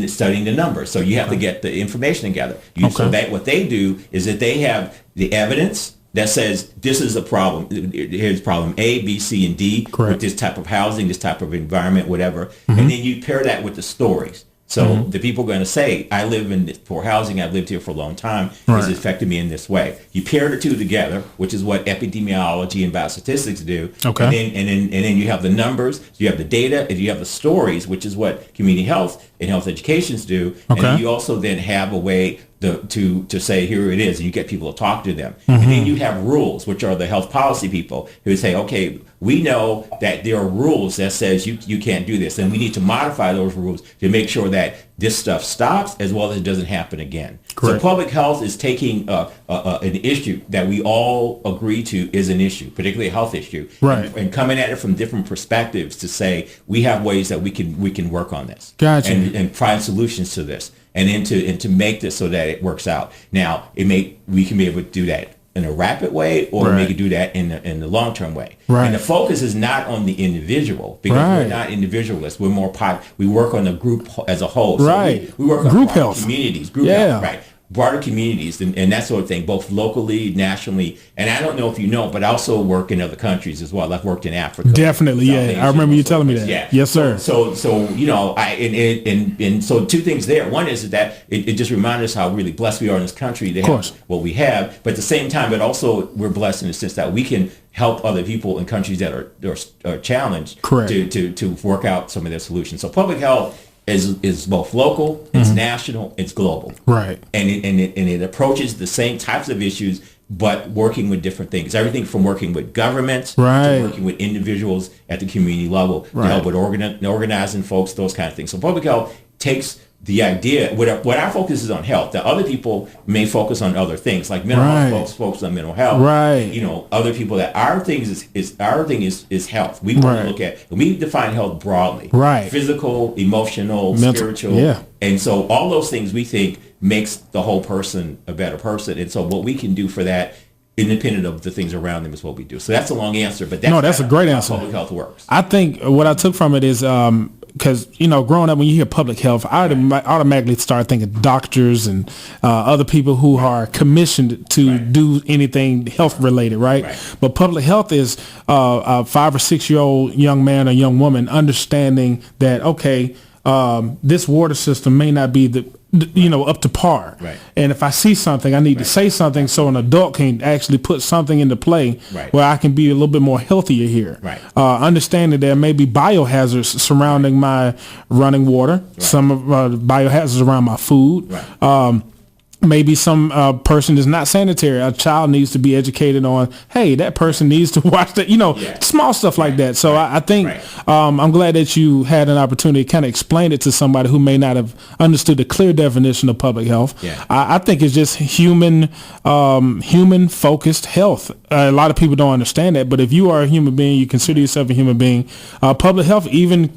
studying the numbers. So you have to get the information together. So that what they do is that they have the evidence that says this is a problem. Here's problem A, B, C, and D with this type of housing, this type of environment, whatever. And then you pair that with the stories. So the people are going to say, I live in poor housing, I've lived here for a long time, it's affected me in this way. You pair the two together, which is what epidemiology and biostatistics do. Okay. And then you have the numbers, so you have the data, and you have the stories, which is what community health and health educations do. And then you also then have a way to say, here it is, and you get people to talk to them. And then you have rules, which are the health policy people who say, okay, we know that there are rules that says you can't do this, and we need to modify those rules to make sure that this stuff stops as well as it doesn't happen again. Correct. So public health is taking an issue that we all agree to is an issue, particularly a health issue, and coming at it from different perspectives to say we have ways that we can work on this, and find solutions to this, and then to make this so that it works out. Now we can be able to do that in a rapid way, or make it do that in the long-term way. Right. And the focus is not on the individual, because we're not individualists. We're more we work on the group as a whole. So we work on group health, communities, group health, right? Broader communities and that sort of thing, both locally, nationally. And I don't know if you know, but I also work in other countries as well. I've worked in Africa. Definitely, Asia, I remember you telling me that. Yeah. Yes, sir. So so two things there. One is that it just reminds us how really blessed we are in this country to have what we have. But at the same time, but also we're blessed in the sense that we can help other people in countries that are challenged to work out some of their solutions. So public health is both local, it's national, it's global. Right. And it approaches the same types of issues, but working with different things. Everything from working with governments to working with individuals at the community level to help with organizing folks, those kind of things. So public health takes the idea, what our focus is on health, that other people may focus on other things, like mental health folks focus on mental health. Other people that our thing is health. We want to look at, we define health broadly. Physical, emotional, spiritual. And so all those things we think makes the whole person a better person. And so what we can do for that, independent of the things around them, is what we do. So that's a long answer, but that's a great answer. How public health works. I think what I took from it is, because, growing up, when you hear public health, I automatically start thinking doctors and other people who are commissioned to do anything health related, right? But public health is a 5 or 6 year old young man or young woman understanding that, okay, this water system may not be up to par. And if I see something, I need to say something so an adult can actually put something into play where I can be a little bit more healthier here. Understanding there may be biohazards surrounding my running water, some biohazards around my food. maybe some person is not sanitary. A child needs to be educated on, hey, that person needs to watch that, small stuff like that. So I think I'm glad that you had an opportunity to kind of explain it to somebody who may not have understood the clear definition of public health. Yeah. I think it's just human focused health. A lot of people don't understand that, but if you are a human being, you consider yourself a human being, public health even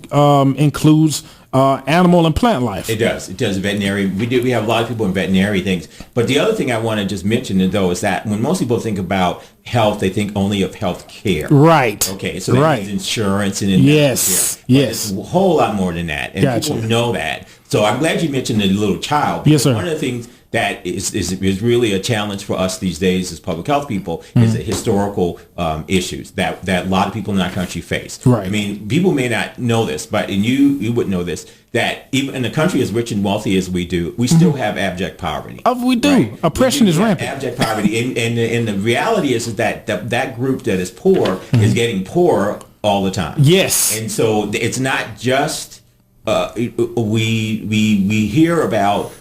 includes animal and plant life. It does. Veterinary. We have a lot of people in veterinary things. But the other thing I want to just mention, though, is that when most people think about health, they think only of health care. Right. Okay. So that means insurance and yes. Yes. It's a whole lot more than that. And people know that. So I'm glad you mentioned the little child. Yes, sir. One of the things that is really a challenge for us these days as public health people is the historical issues that a lot of people in our country face. Right. I mean, people may not know this, but you wouldn't know this, that even in a country as rich and wealthy as we do, we still have abject poverty. We do. Right? Oppression is rampant. Abject poverty. And the reality is that group that is poor is getting poorer all the time. Yes. And so it's not just we hear about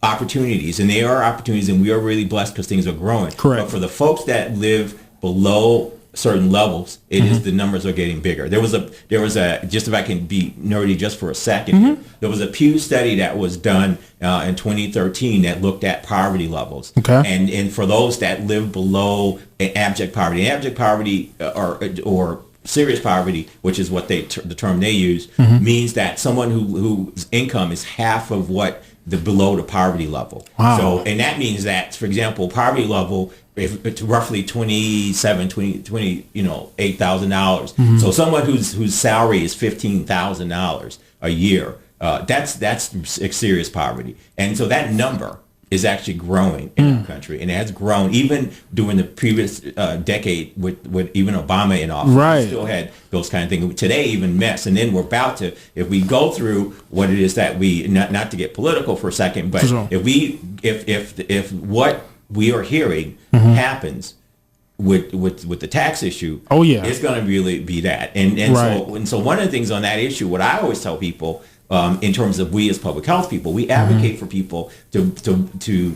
opportunities, and they are opportunities, and we are really blessed because things are growing. Correct. But for the folks that live below certain levels, it is the numbers are getting bigger. There was a just if I can be nerdy just for a second, there was a Pugh study that was done in 2013 that looked at poverty levels. Okay. And for those that live below abject poverty or serious poverty, which is what the term they use, means that someone whose income is half of what below the poverty level. Wow. So, and that means that, for example, poverty level, if it's roughly $8,000. So someone whose salary is $15,000 a year, that's serious poverty. And so that number is actually growing in our country, and it has grown even during the previous decade with even Obama in office. Right. We still had those kind of things. Today, even mess, and then we're about to, if we go through what it is that we, not to get political for a second, but sure. if what we are hearing happens with the tax issue, it's going to really be that. And so one of the things on that issue, what I always tell people, in terms of we as public health people, we advocate for people to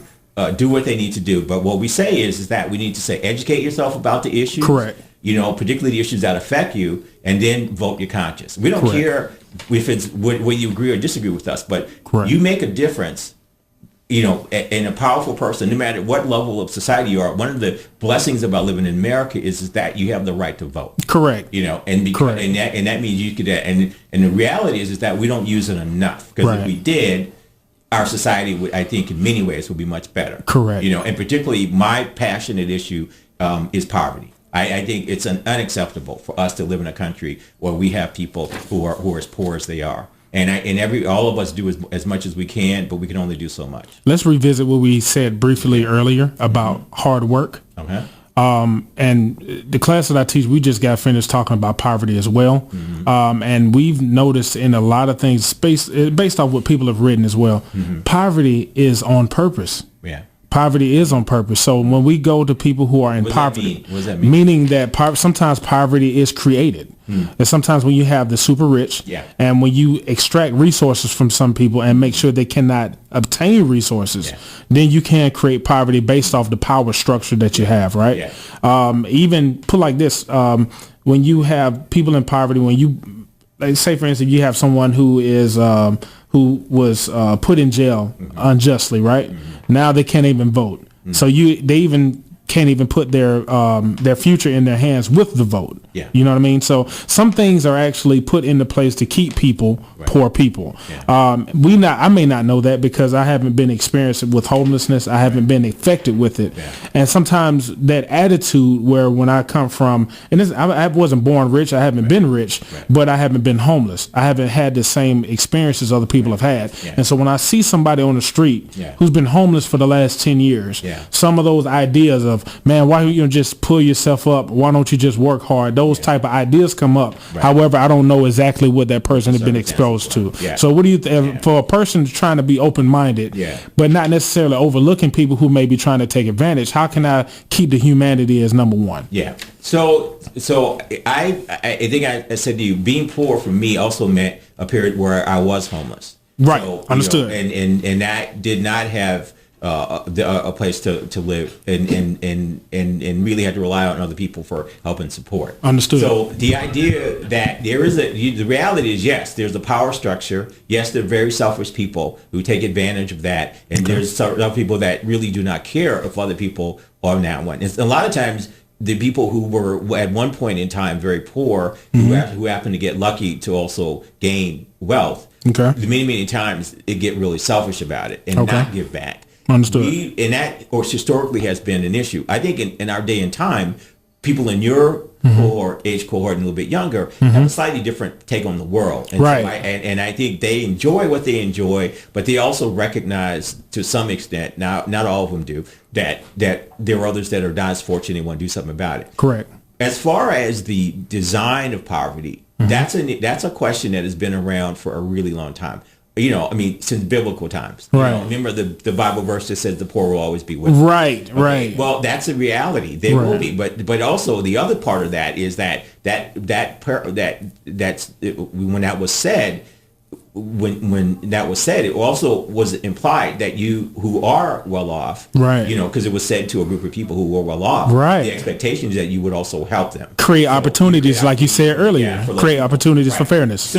do what they need to do. But what we say is that we need to say, educate yourself about the issues. Correct. Particularly the issues that affect you, and then vote your conscience. We don't care if it's whether you agree or disagree with us, but you make a difference. In a powerful person, no matter what level of society you are. One of the blessings about living in America is that you have the right to vote. Correct. And that means you could. And the reality is that we don't use it enough, because if we did, our society would, I think, in many ways, would be much better. Correct. And particularly my passionate issue is poverty. I think it's unacceptable for us to live in a country where we have people who are as poor as they are. And all of us do as much as we can, but we can only do so much. Let's revisit what we said briefly earlier about hard work. Okay. And the class that I teach, we just got finished talking about poverty as well. And we've noticed in a lot of things, based off what people have written as well, poverty is on purpose. Yeah. Poverty is on purpose. So when we go to people who are in poverty, what does that mean? Meaning that sometimes poverty is created. And sometimes when you have the super rich, and when you extract resources from some people and make sure they cannot obtain resources, then you can create poverty based off the power structure that you have, right? Even put like this, when you have people in poverty, when you, like, say for instance, you have someone who who was put in jail unjustly, right? Now they can't even vote. So they even can't even put their future in their hands with the vote. You know what I mean? So some things are actually put into place to keep people, poor people. I may not know that because I haven't been experienced with homelessness. I haven't been affected with it. And sometimes that attitude where when I come from, and I wasn't born rich, I haven't been rich, but I haven't been homeless. I haven't had the same experiences other people have had. And so when I see somebody on the street who's been homeless for the last 10 years, some of those ideas of, man, why don't you just pull yourself up? Why don't you just work hard? Those type of ideas come up. However, I don't know exactly what that person has been exposed to. So what do you for a person trying to be open-minded, but not necessarily overlooking people who may be trying to take advantage, how can I keep the humanity as number one? So I think I said to you, being poor for me also meant a period where I was homeless. Right. So, Understood. And that did not have a place to live, and really had to rely on other people for help and support. Understood. So the idea that the reality is, yes, there's a power structure. Yes, there are very selfish people who take advantage of that, and there's some people that really do not care if other people are now one. It's, a lot of times, the people who were at one point in time very poor, who happen to get lucky to also gain wealth, many times they get really selfish about it and not give back. Understood. And that, or historically, has been an issue. I think in our day and time, people in your age cohort and a little bit younger have a slightly different take on the world. And right. So and I think they enjoy what they enjoy, but they also recognize to some extent, now not all of them do, that there are others that are not as fortunate and want to do something about it. Correct. As far as the design of poverty, that's a question that has been around for a really long time. You know, I mean, since biblical times. Right. You know, remember the Bible verse that says the poor will always be with you. Right, okay? Right. Well, that's a reality. They will be, but also the other part of that is that's when that was said. When that was said, it also was implied that you who are well off, right? You know, because it was said to a group of people who were well off, right? The expectation is that you would also help them, create opportunities, like you said earlier, create opportunities for fairness.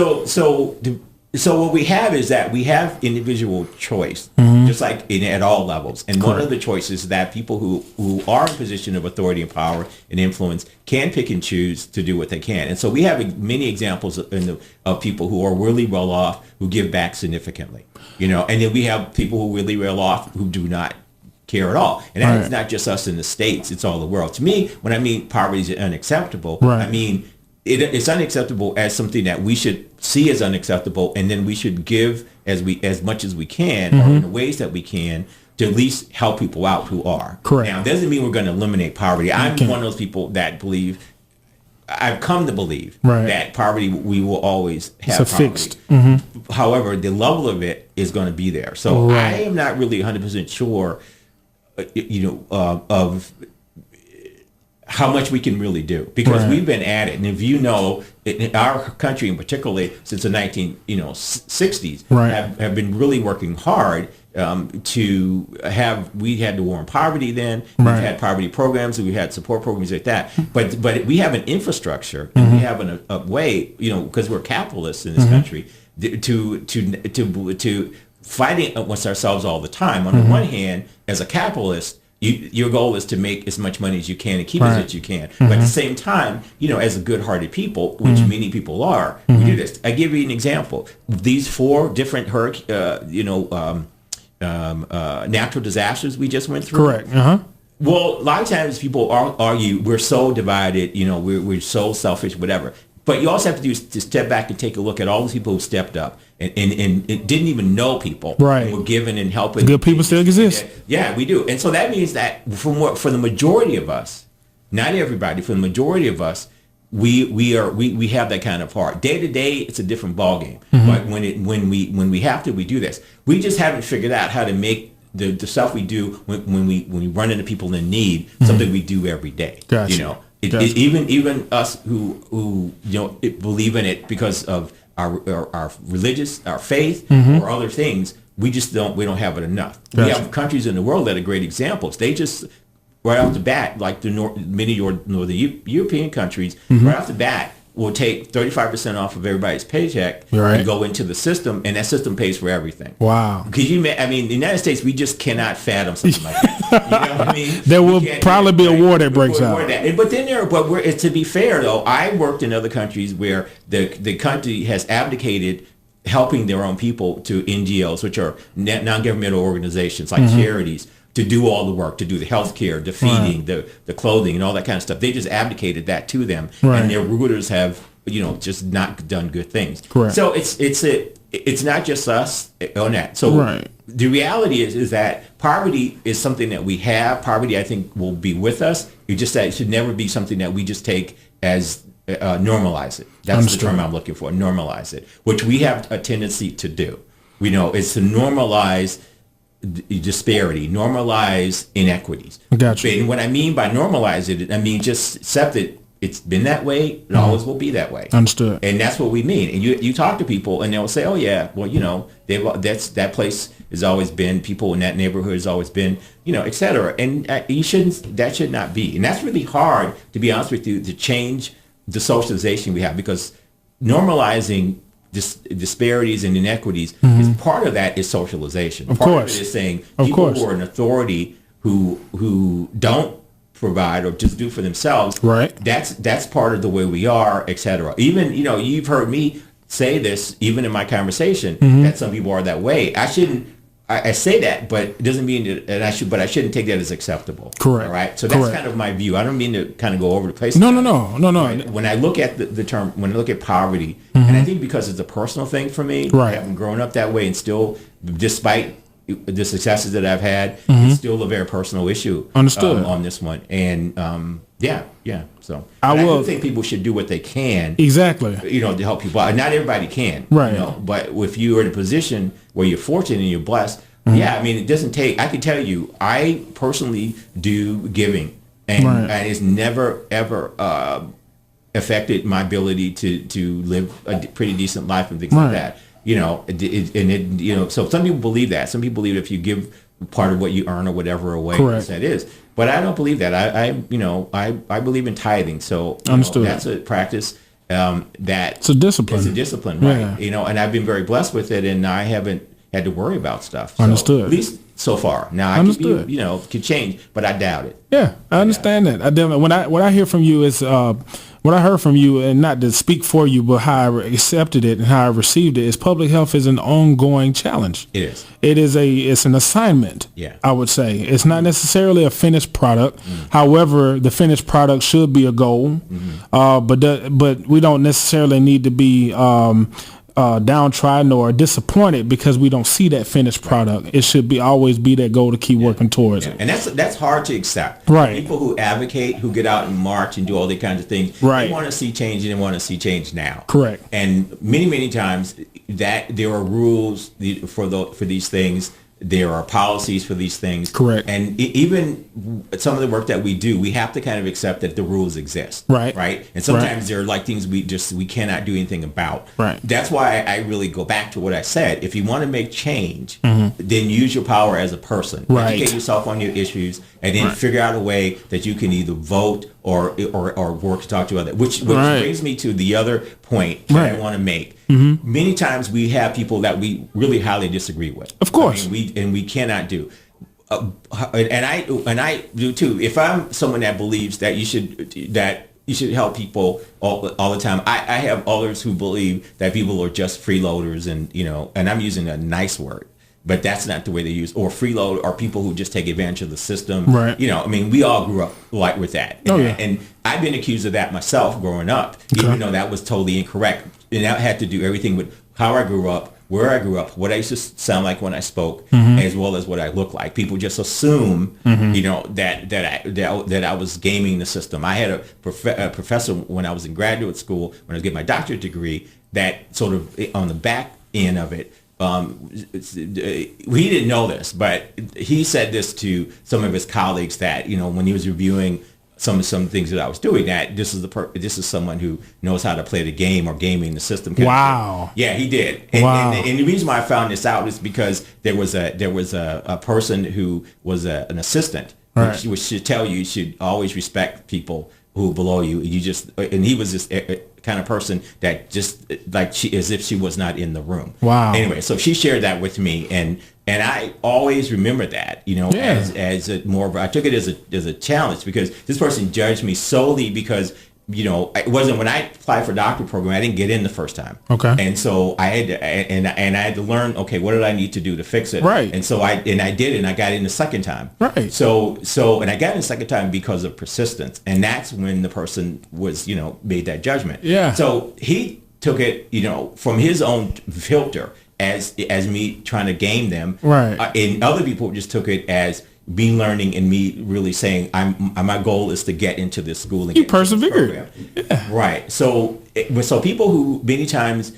So what we have is that we have individual choice, just like at all levels. And one of the choices is that people who are in a position of authority and power and influence can pick and choose to do what they can. And so we have many examples of people who are really well off who give back significantly, you know, and then we have people who are really well off who do not care at all. And that's not just us in the States, it's all the world. To me, when I mean poverty is unacceptable, I mean it's unacceptable as something that we should see as unacceptable, and then we should give as much as we can, or in the ways that we can, to at least help people out who are. Correct. Now, it doesn't mean we're going to eliminate poverty. I'm one of those people that believe, I've come to believe that poverty, we will always have fixed. However, the level of it is going to be there. So I am not really 100% sure, of how much we can really do, because we've been at it. And if you know, in our country in particularly, since the 1960s, have been really working hard we had the war on poverty then, we've had poverty programs, and we had support programs like that. But we have an infrastructure, and we have a way, because we're capitalists in this country, to fighting against ourselves all the time. On the one hand, as a capitalist, your goal is to make as much money as you can and keep as much as you can. But at the same time, as a good-hearted people, which many people are, we do this. I give you an example. These 4 different natural disasters we just went through. Correct. Well, a lot of times people argue we're so divided, we're so selfish, whatever. But you also have to do is to step back and take a look at all those people who stepped up and didn't even know people, and were giving and helping. Good people still exist. Yeah, we do. And so that means that for the majority of us, not everybody, for the majority of us, we have that kind of heart. Day to day, it's a different ballgame. But when we have to, we do this. We just haven't figured out how to make the stuff we do when we run into people in need something we do every day. Gotcha. Even us who believe in it because of our religious, our faith, or other things, we don't have it enough. Gotcha. We have countries in the world that are great examples. They just right off the bat, like many northern European countries, right off the bat will take 35% off of everybody's paycheck and go into the system, and that system pays for everything. Wow. Because in the United States, we just cannot fathom something like that. You know what I mean? There will probably be a war that breaks out. But to be fair though, I worked in other countries where the country has abdicated helping their own people to NGOs, which are non-governmental organizations like charities, to do all the work, to do the health care, the feeding, the clothing, and all that kind of stuff. They just abdicated that to them, and their rulers have, just not done good things. Correct. So it's not just us on that. So the reality is that poverty is something that we have. Poverty, I think, will be with us. It's just that it should never be something that we just take as normalize it. That's the term I'm looking for, normalize it, which we have a tendency to do. It's to normalize disparity, normalize inequities. Gotcha. And what I mean by normalize it, I mean just accept it it's been that way. It always will be that way. Understood. And that's what we mean. And you talk to people and they'll say, oh yeah, well, that place has always been, people in that neighborhood has always been, et cetera. And that should not be. And that's really hard, to be honest with you, to change the socialization we have, because normalizing disparities and inequities is part of that is socialization. Part of it is saying people who are in authority who don't provide or just do for themselves. Right. That's part of the way we are, et cetera. Even, you've heard me say this even in my conversation, that some people are that way. I say that, but it doesn't mean that I shouldn't take that as acceptable. Correct. All right. So that's kind of my view. I don't mean to kind of go over the place. No. Right? When I look at the term, when I look at poverty, and I think because it's a personal thing for me, right. having grown up that way and still, despite the successes that I've had, it's still a very personal issue. Understood. On this one. And yeah. So I do think people should do what they can. Exactly. To help people out. Not everybody can. Right. But if you are in a position where you're fortunate and you're blessed, it doesn't take. I can tell you, I personally do giving, and it's never ever affected my ability to live a pretty decent life and things like that. So some people believe that. Some people believe if you give part of what you earn or whatever away, that is. But I don't believe that. I believe in tithing. So Understood. That's a practice that it's a discipline. It's a discipline, right? Yeah. And I've been very blessed with it, and I haven't had to worry about stuff. So, Understood. At least so far. Now I could be, could change, but I doubt it. Yeah, I understand that. I definitely, what I hear from you is what I heard from you, and not to speak for you, but how I accepted it and how I received it, is public health is an ongoing challenge. It is. It's an assignment. Yeah. I would say it's not necessarily a finished product. However, the finished product should be a goal. But we don't necessarily need to be downtrodden or disappointed because we don't see that finished product. It should always be that goal to keep working towards it. And that's hard to accept. Right. People who advocate, who get out and march and do all these kinds of things, they want to see change and they want to see change now. Correct. And many times that there are rules for these things. There are policies for these things. Correct. And even some of the work that we do, we have to kind of accept that the rules exist. Right. Right. And sometimes there are like things we cannot do anything about. Right. That's why I really go back to what I said. If you want to make change, then use your power as a person. Right. Educate yourself on your issues, and then figure out a way that you can either vote or work to talk to others. Which brings me to the other point that I want to make. Many times we have people that we really highly disagree with. Of course. We cannot do. And I do too. If I'm someone that believes that you should help people all the time. I have others who believe that people are just freeloaders and I'm using a nice word, but that's not the way they use, or freeload, or people who just take advantage of the system. Right. We all grew up with that. And I've been accused of that myself growing up, even though that was totally incorrect. And that had to do everything with how I grew up, where I grew up, what I used to sound like when I spoke, as well as what I look like. People just assume, that I was gaming the system. I had a professor when I was in graduate school, when I was getting my doctorate degree, that sort of on the back end of it, he didn't know this, but he said this to some of his colleagues that, when he was reviewing some things that I was doing, that this is someone who knows how to play the game or gaming the system. Wow. Yeah, he did. And the reason why I found this out is because there was a person who was an assistant, which should tell you should always respect people who are below you. And he was this kind of person that just as if she was not in the room. Wow. Anyway, so she shared that with me, and I always remember that, as I took it as a challenge, because this person judged me solely because it wasn't, when I applied for a doctorate program, I didn't get in the first time. Okay. And so I had to learn, okay, what did I need to do to fix it? Right. And so I did, and I got in the second time. Right. So and I got in the second time because of persistence, and that's when the person was, made that judgment. Yeah. So he took it, from his own filter as me trying to game them. Right. And other people just took it as me learning and me really saying my goal is to get into this school and you persevered. Yeah. Right. So people who many times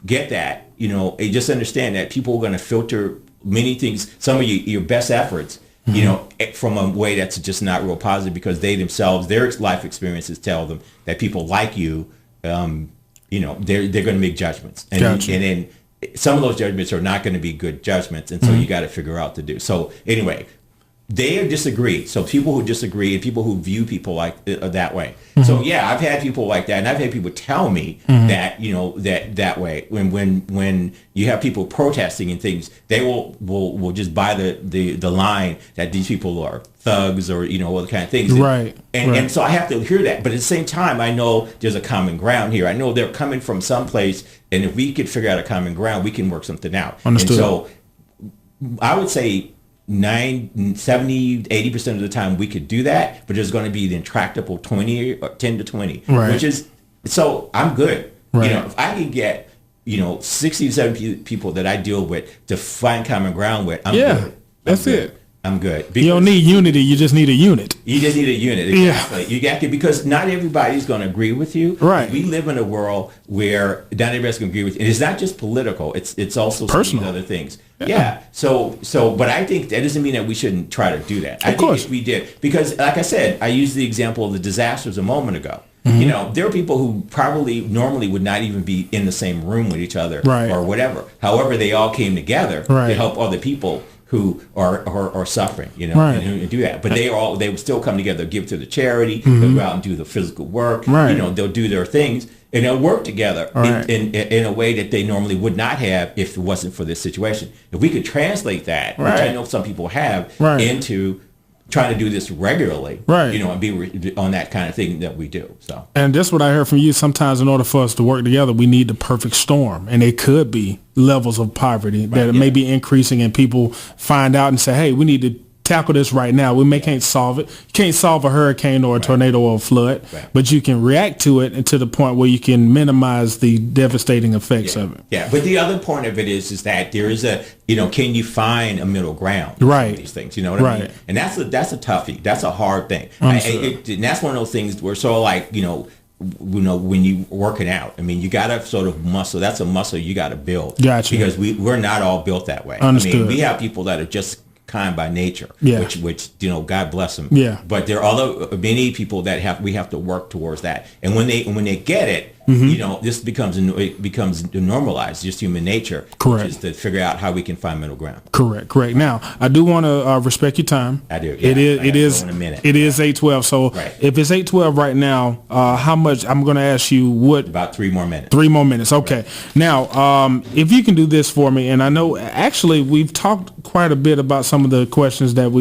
get that, they just understand that people are going to filter many things, some of your best efforts, you know, from a way that's just not real positive, because they themselves, their life experiences tell them that people like you, you know, they're going to make judgments. And, Gotcha. and then some of those judgments are not going to be good judgments. And so you got to figure out to do. So anyway, they disagree. So people who disagree and people who view people like that way. So yeah, I've had people like that, and I've had people tell me that, you know, that way. When you have people protesting and things, they will just buy the line that these people are thugs or, you know, all the kind of things. Right. And so I have to hear that. But at the same time, I know there's a common ground here. I know they're coming from someplace, and if we could figure out a common ground, we can work something out. Understood. And so I would say 70-80% of the time we could do that, but there's going to be the intractable 20 or 10 to 20, right. which is, so I'm good. Right. You know, if I can get, you know, 60 to 70 people that I deal with to find common ground with, I'm good. That's it. I'm good. You don't need unity, you just need a unit. You just need a unit. Exactly. Yeah. You got to, because not everybody's going to agree with you. Right. We live in a world where not everybody's going to agree with you. And it's not just political. It's also personal, some of these other things. Yeah. So, but I think that doesn't mean that we shouldn't try to do that. I think if we did, because like I said, I used the example of the disasters a moment ago. You know, there are people who probably normally would not even be in the same room with each other, right. or whatever. However, they all came together right. to help other people who are suffering, you know, right. and do that. But they would still come together, give to the charity, they'll go out and do the physical work, right. you know, they'll do their things, and they'll work together right. in a way that they normally would not have if it wasn't for this situation. If we could translate that, right. which I know some people have, right. into trying to do this regularly, right. you know, and be on that kind of thing that we do. So, and that's what I heard from you. Sometimes in order for us to work together, we need the perfect storm, and it could be levels of poverty that may be increasing, and people find out and say, hey, we need to tackle this right now. We can't solve it. You can't solve a hurricane or a tornado or a flood, but you can react to it, and to the point where you can minimize the devastating effects of it. Yeah, but the other point of it is that there is a, you know, can you find a middle ground? Right. These things, you know what I mean? And that's a toughie. That's a hard thing. And that's one of those things where sort of like, you know, when you working out, I mean, you got to sort of muscle. That's a muscle you got to build. Gotcha. Because we're not all built that way. Understood. I mean, we have people that are just kind by nature, which you know, God bless them. Yeah. But there are many people that we have to work towards that. And when they get it, you know, this becomes normalized, just human nature. Correct. Which is to figure out how we can find middle ground. Correct. Now, I do want to respect your time. I do. Yeah, it is 8:12. So if it's 8:12 right now, how much? I'm going to ask you what. About 3 more minutes. 3 more minutes. Okay. Right. Now, if you can do this for me, and I know actually we've talked quite a bit about some of the questions that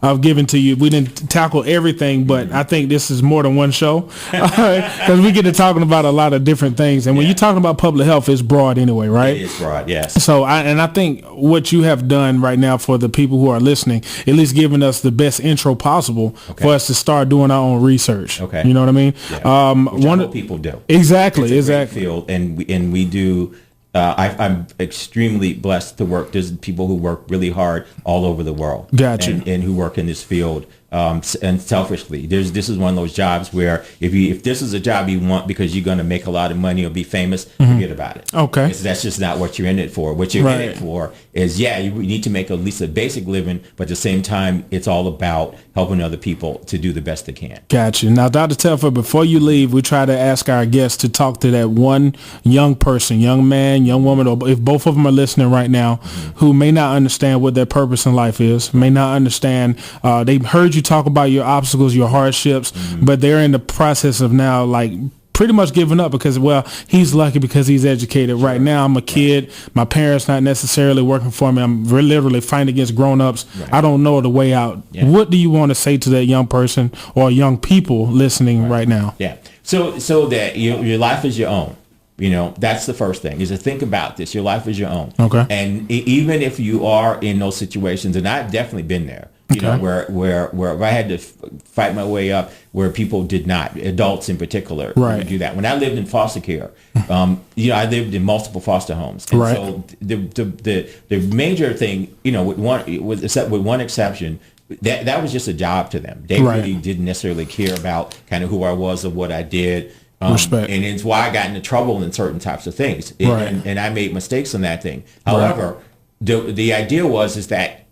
I've given to you. We didn't tackle everything, but I think this is more than one show, because we get to talking about a lot of different things. And when you're talking about public health, it's broad anyway, right? It is broad, yes. So I think what you have done right now for the people who are listening, at least giving us the best intro possible for us to start doing our own research. Okay. You know what I mean? Yeah. Which I hope people do. Exactly. It's a great field, and we do. I'm extremely blessed to work. There's people who work really hard all over the world. Gotcha. And who work in this field. And selfishly, this is one of those jobs where if this is a job you want because you're going to make a lot of money or be famous, forget about it. Okay. That's just not what you're in it for. What you're in it for is, you need to make at least a basic living, but at the same time, it's all about helping other people to do the best they can. Gotcha. Now, Dr. Telfair, before you leave, we try to ask our guests to talk to that one young person, young man, young woman, or if both of them are listening right now, who may not understand what their purpose in life is, may not understand, they've heard you talk about your obstacles, your hardships, but they're in the process of now like pretty much giving up because, well, he's lucky because he's educated. Right now, I'm a kid. My parents not necessarily working for me. I'm literally fighting against grown-ups. I don't know the way out. What do you want to say to that young person or young people listening right now? Yeah. So that your life is your own. You know, that's the first thing, is to think about this. Your life is your own. Okay. And even if you are in those situations, and I've definitely been there, you know, where I had to fight my way up, where people did not, adults in particular, do that. When I lived in foster care, you know, I lived in multiple foster homes. And so the major thing, you know, with one exception, that was just a job to them. They really didn't necessarily care about kind of who I was or what I did. Respect. And it's why I got into trouble in certain types of things. And I made mistakes on that thing. However, the idea is that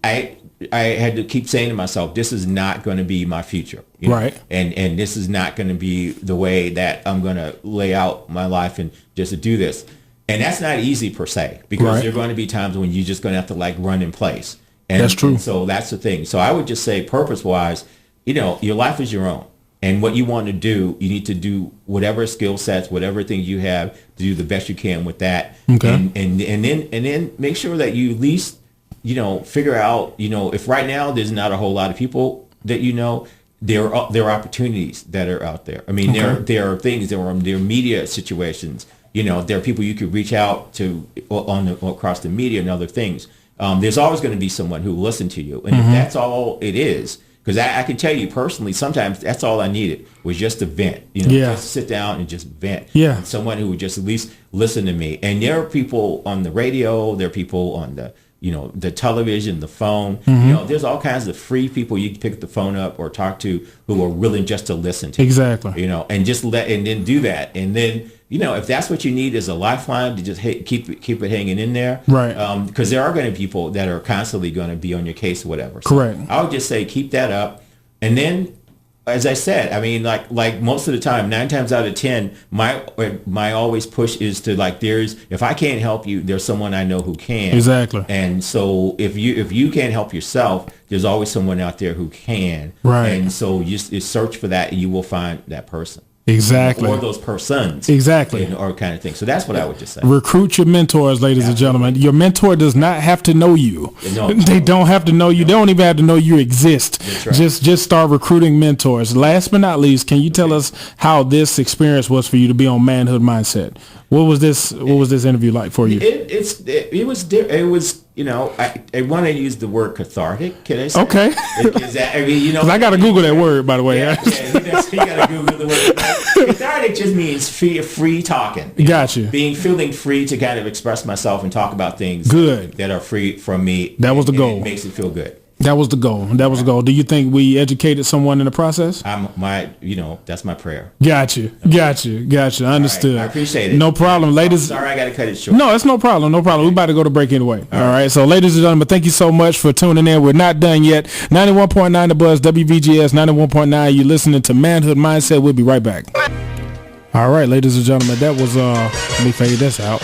I had to keep saying to myself, this is not going to be my future. You know? Right. And this is not going to be the way that I'm going to lay out my life and just to do this. And that's not easy per se, because Right. there are going to be times when you're just going to have to like run in place. And That's true. and so that's the thing. So I would just say purpose wise, you know, your life is your own. And what you want to do, you need to do whatever skill sets, whatever things you have to do the best you can with that. Okay. And then make sure that you at least, you know, figure out, you know, if right now there's not a whole lot of people that you know, there are opportunities that are out there. I mean, there are things, there are media situations. You know, there are people you could reach out to across the media and other things. There's always going to be someone who will listen to you, and if that's all it is. Because I can tell you personally, sometimes that's all I needed was just to vent, you know, just sit down and just vent. Yeah. And someone who would just at least listen to me. And there are people on the radio, there are people on the, you know, the television, the phone, you know, there's all kinds of free people you can pick the phone up or talk to who are willing just to listen to Exactly. you know, and just and then do that. And then, you know, if that's what you need as a lifeline to just keep it hanging in there. Right. Because there are going to be people that are constantly going to be on your case or whatever. So Correct. I would just say keep that up. And then, as I said, I mean, like most of the time, 9 times out of 10, my always push is to like, if I can't help you, there's someone I know who can. Exactly. And so if you can't help yourself, there's always someone out there who can. Right. And so you search for that, and you will find that person. Exactly. Or those persons. Exactly. Or kind of thing. So that's what I would just say. Recruit your mentors, ladies and gentlemen. Your mentor does not have to know you. No. They don't have to know you. They don't even have to know you exist. That's right. Just start recruiting mentors. Last but not least, can you tell us how this experience was for you to be on Manhood Mindset? What was this interview like for you? It was you know, I want to use the word cathartic. Can I say? Okay. Is that, I mean, you know, I got to Google that word, by the way. Yeah, you got to Google the word. Cathartic just means free talking. Gotcha. Feeling free to kind of express myself and talk about things Good. that are free from me. That was the goal. It makes it feel good. That was the goal. That was the goal. Do you think we educated someone in the process? That's my prayer. Gotcha. Understood. Right, I appreciate it. No problem, ladies. Sorry, I got to cut it short. No, it's no problem. No problem. We're about to go to break anyway. All right. So, ladies and gentlemen, thank you so much for tuning in. We're not done yet. 91.9 The Buzz, WVGS 91.9. You're listening to Manhood Mindset. We'll be right back. All right, ladies and gentlemen, that was let me fade this out.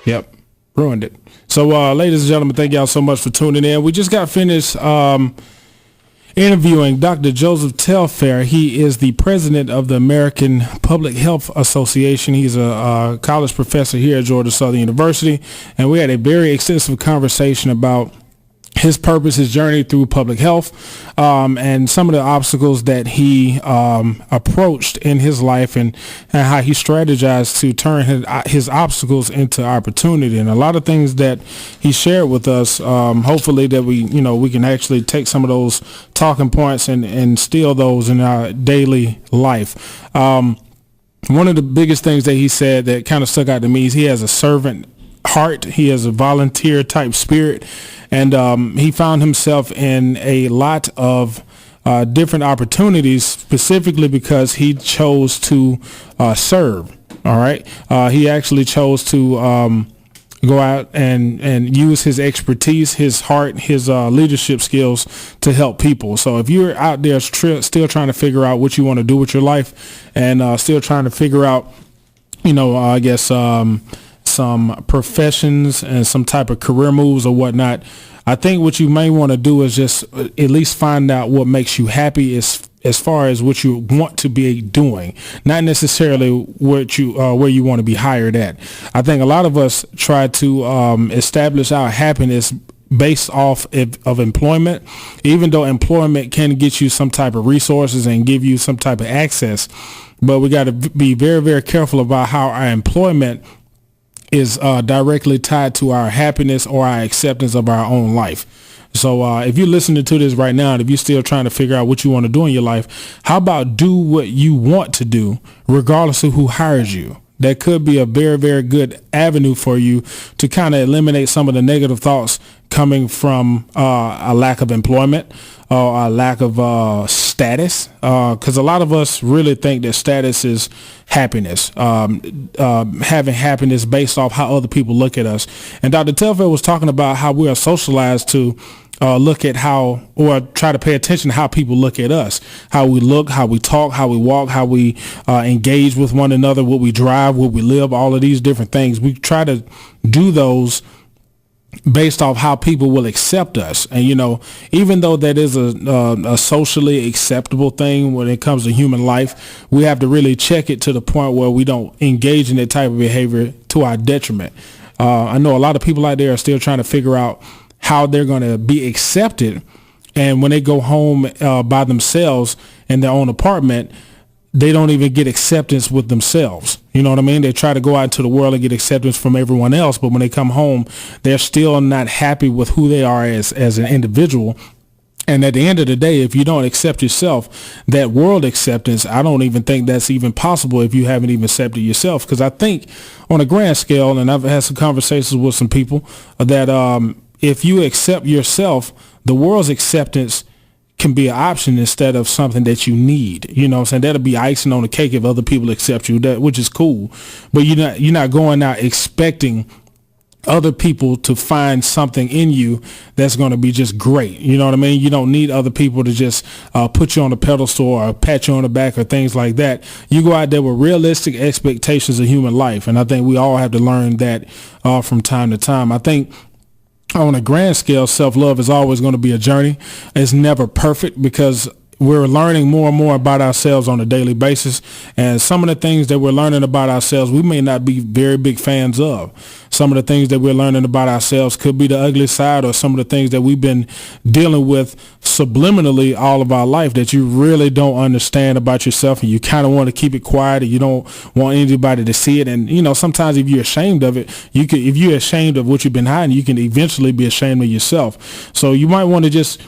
Yep. Ruined it. So, ladies and gentlemen, thank y'all so much for tuning in. We just got finished interviewing Dr. Joseph Telfair. He is the president of the American Public Health Association. He's a college professor here at Georgia Southern University, and we had a very extensive conversation about his purpose, his journey through public health, and some of the obstacles that he approached in his life, and how he strategized to turn his obstacles into opportunity. And a lot of things that he shared with us, hopefully that we can actually take some of those talking points and instill those in our daily life. One of the biggest things that he said that kind of stuck out to me is he has a servant heart. He has a volunteer type spirit, and he found himself in a lot of different opportunities specifically because he chose to serve. All right. He actually chose to go out and use his expertise, his heart, his leadership skills to help people. So if you're out there still trying to figure out what you want to do with your life, and still trying to figure out, I guess, some professions and some type of career moves or whatnot, I think what you may want to do is just at least find out what makes you happy as far as what you want to be doing, not necessarily what you where you want to be hired at. I think a lot of us try to establish our happiness based off of employment, even though employment can get you some type of resources and give you some type of access. But we got to be very, very careful about how our employment is directly tied to our happiness or our acceptance of our own life. So if you're listening to this right now, and if you're still trying to figure out what you want to do in your life, how about do what you want to do regardless of who hires you? That could be a very, very good avenue for you to kind of eliminate some of the negative thoughts coming from a lack of employment or a lack of status, because a lot of us really think that status is happiness, having happiness based off how other people look at us. And Dr. Telfair was talking about how we are socialized to look at how, or try to pay attention to how people look at us, how we look, how we talk, how we walk, how we engage with one another, what we drive, what we live, all of these different things. We try to do those based off how people will accept us. And, even though that is a socially acceptable thing when it comes to human life, we have to really check it to the point where we don't engage in that type of behavior to our detriment. I know a lot of people out there are still trying to figure out how they're going to be accepted. And when they go home by themselves in their own apartment, they don't even get acceptance with themselves. You know what I mean? They try to go out into the world and get acceptance from everyone else, but when they come home, they're still not happy with who they are as an individual. And at the end of the day, if you don't accept yourself, that world acceptance, I don't even think that's even possible if you haven't even accepted yourself. Because I think on a grand scale, and I've had some conversations with some people, that if you accept yourself, the world's acceptance can be an option instead of something that you need. You know what I'm saying? That'll be icing on the cake if other people accept you, which is cool. But you're not going out expecting other people to find something in you that's going to be just great. You know what I mean? You don't need other people to just put you on a pedestal or pat you on the back or things like that. You go out there with realistic expectations of human life. And I think we all have to learn that from time to time. I think on a grand scale, self-love is always going to be a journey. It's never perfect because we're learning more and more about ourselves on a daily basis. And some of the things that we're learning about ourselves, we may not be very big fans of. Some of the things that we're learning about ourselves could be the ugly side, or some of the things that we've been dealing with subliminally all of our life that you really don't understand about yourself, and you kind of want to keep it quiet, and you don't want anybody to see it. And, sometimes if you're ashamed of it, if you're ashamed of what you've been hiding, you can eventually be ashamed of yourself. So you might want to just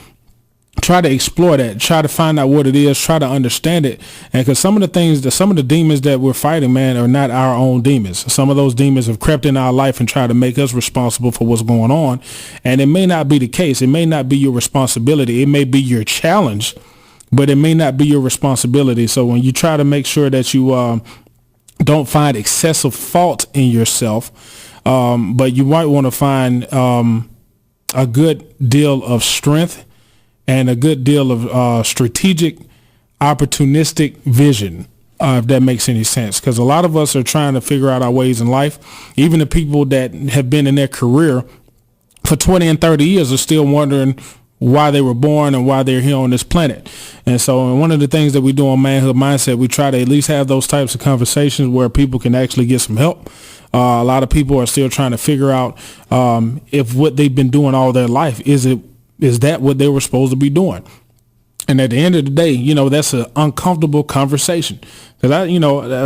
try to explore that, try to find out what it is, try to understand it. And because some of the demons that we're fighting, man, are not our own demons. Some of those demons have crept in our life and tried to make us responsible for what's going on. And it may not be the case. It may not be your responsibility. It may be your challenge, but it may not be your responsibility. So when you try to make sure that you don't find excessive fault in yourself, but you might want to find a good deal of strength and a good deal of strategic, opportunistic vision, if that makes any sense. Because a lot of us are trying to figure out our ways in life. Even the people that have been in their career for 20 and 30 years are still wondering why they were born and why they're here on this planet. And so one of the things that we do on Manhood Mindset, we try to at least have those types of conversations where people can actually get some help. A lot of people are still trying to figure out if what they've been doing all their life, is that what they were supposed to be doing? And at the end of the day, that's an uncomfortable conversation. Because I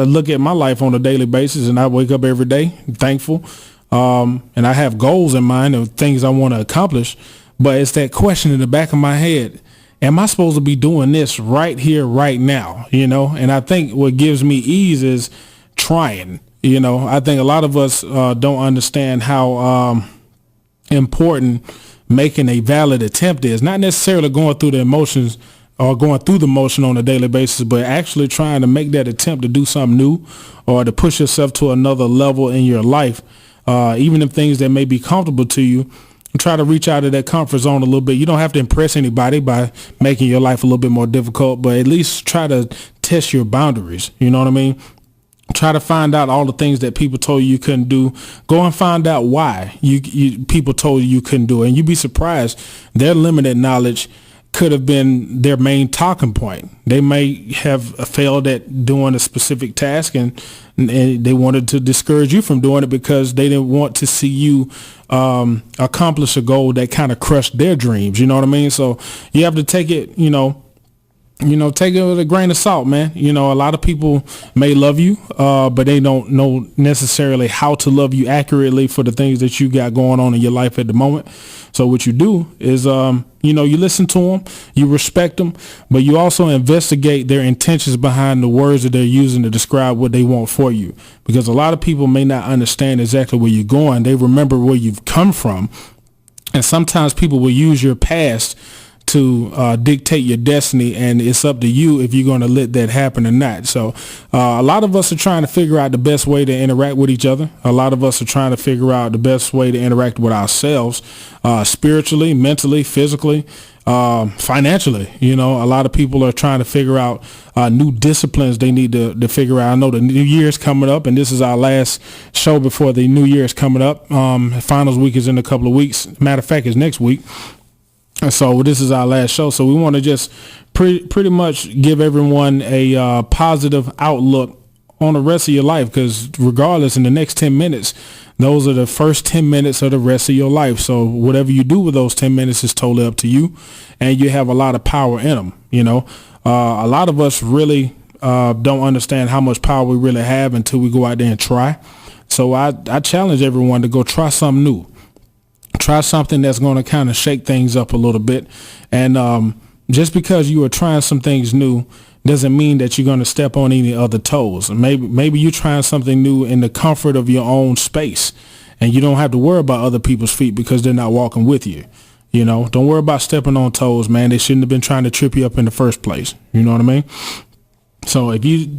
look at my life on a daily basis, and I wake up every day thankful. And I have goals in mind of things I want to accomplish. But it's that question in the back of my head, am I supposed to be doing this right here, right now? And I think what gives me ease is trying. I think a lot of us don't understand how important making a valid attempt is. Not necessarily going through the emotions or going through the motion on a daily basis, but actually trying to make that attempt to do something new or to push yourself to another level in your life. Even if things that may be comfortable to you, try to reach out of that comfort zone a little bit. You don't have to impress anybody by making your life a little bit more difficult, but at least try to test your boundaries. You know what I mean? Try to find out all the things that people told you couldn't do. Go and find out why people told you couldn't do it. And you'd be surprised. Their limited knowledge could have been their main talking point. They may have failed at doing a specific task, and they wanted to discourage you from doing it because they didn't want to see you accomplish a goal that kind of crushed their dreams. You know what I mean? So you have to take it, take it with a grain of salt, man. A lot of people may love you, but they don't know necessarily how to love you accurately for the things that you got going on in your life at the moment. So what you do is, you listen to them, you respect them, but you also investigate their intentions behind the words that they're using to describe what they want for you. Because a lot of people may not understand exactly where you're going. They remember where you've come from. And sometimes people will use your past to dictate your destiny, and it's up to you if you're going to let that happen or not. So a lot of us are trying to figure out the best way to interact with each other. A lot of us are trying to figure out the best way to interact with ourselves, spiritually, mentally, physically, financially. A lot of people are trying to figure out new disciplines they need to figure out. I know the new year's coming up, and this is our last show before the new year is coming up. Finals week is in a couple of weeks. Matter of fact, it's next week. So this is our last show. So we want to just pretty much give everyone a positive outlook on the rest of your life, because regardless, in the next 10 minutes, those are the first 10 minutes of the rest of your life. So whatever you do with those 10 minutes is totally up to you, and you have a lot of power in them. A lot of us really don't understand how much power we really have until we go out there and try. So I challenge everyone to go try something new. Try something that's going to kind of shake things up a little bit. And just because you are trying some things new doesn't mean that you're going to step on any other toes. Maybe you're trying something new in the comfort of your own space, and you don't have to worry about other people's feet because they're not walking with you. Don't worry about stepping on toes, man. They shouldn't have been trying to trip you up in the first place. You know what I mean? So if you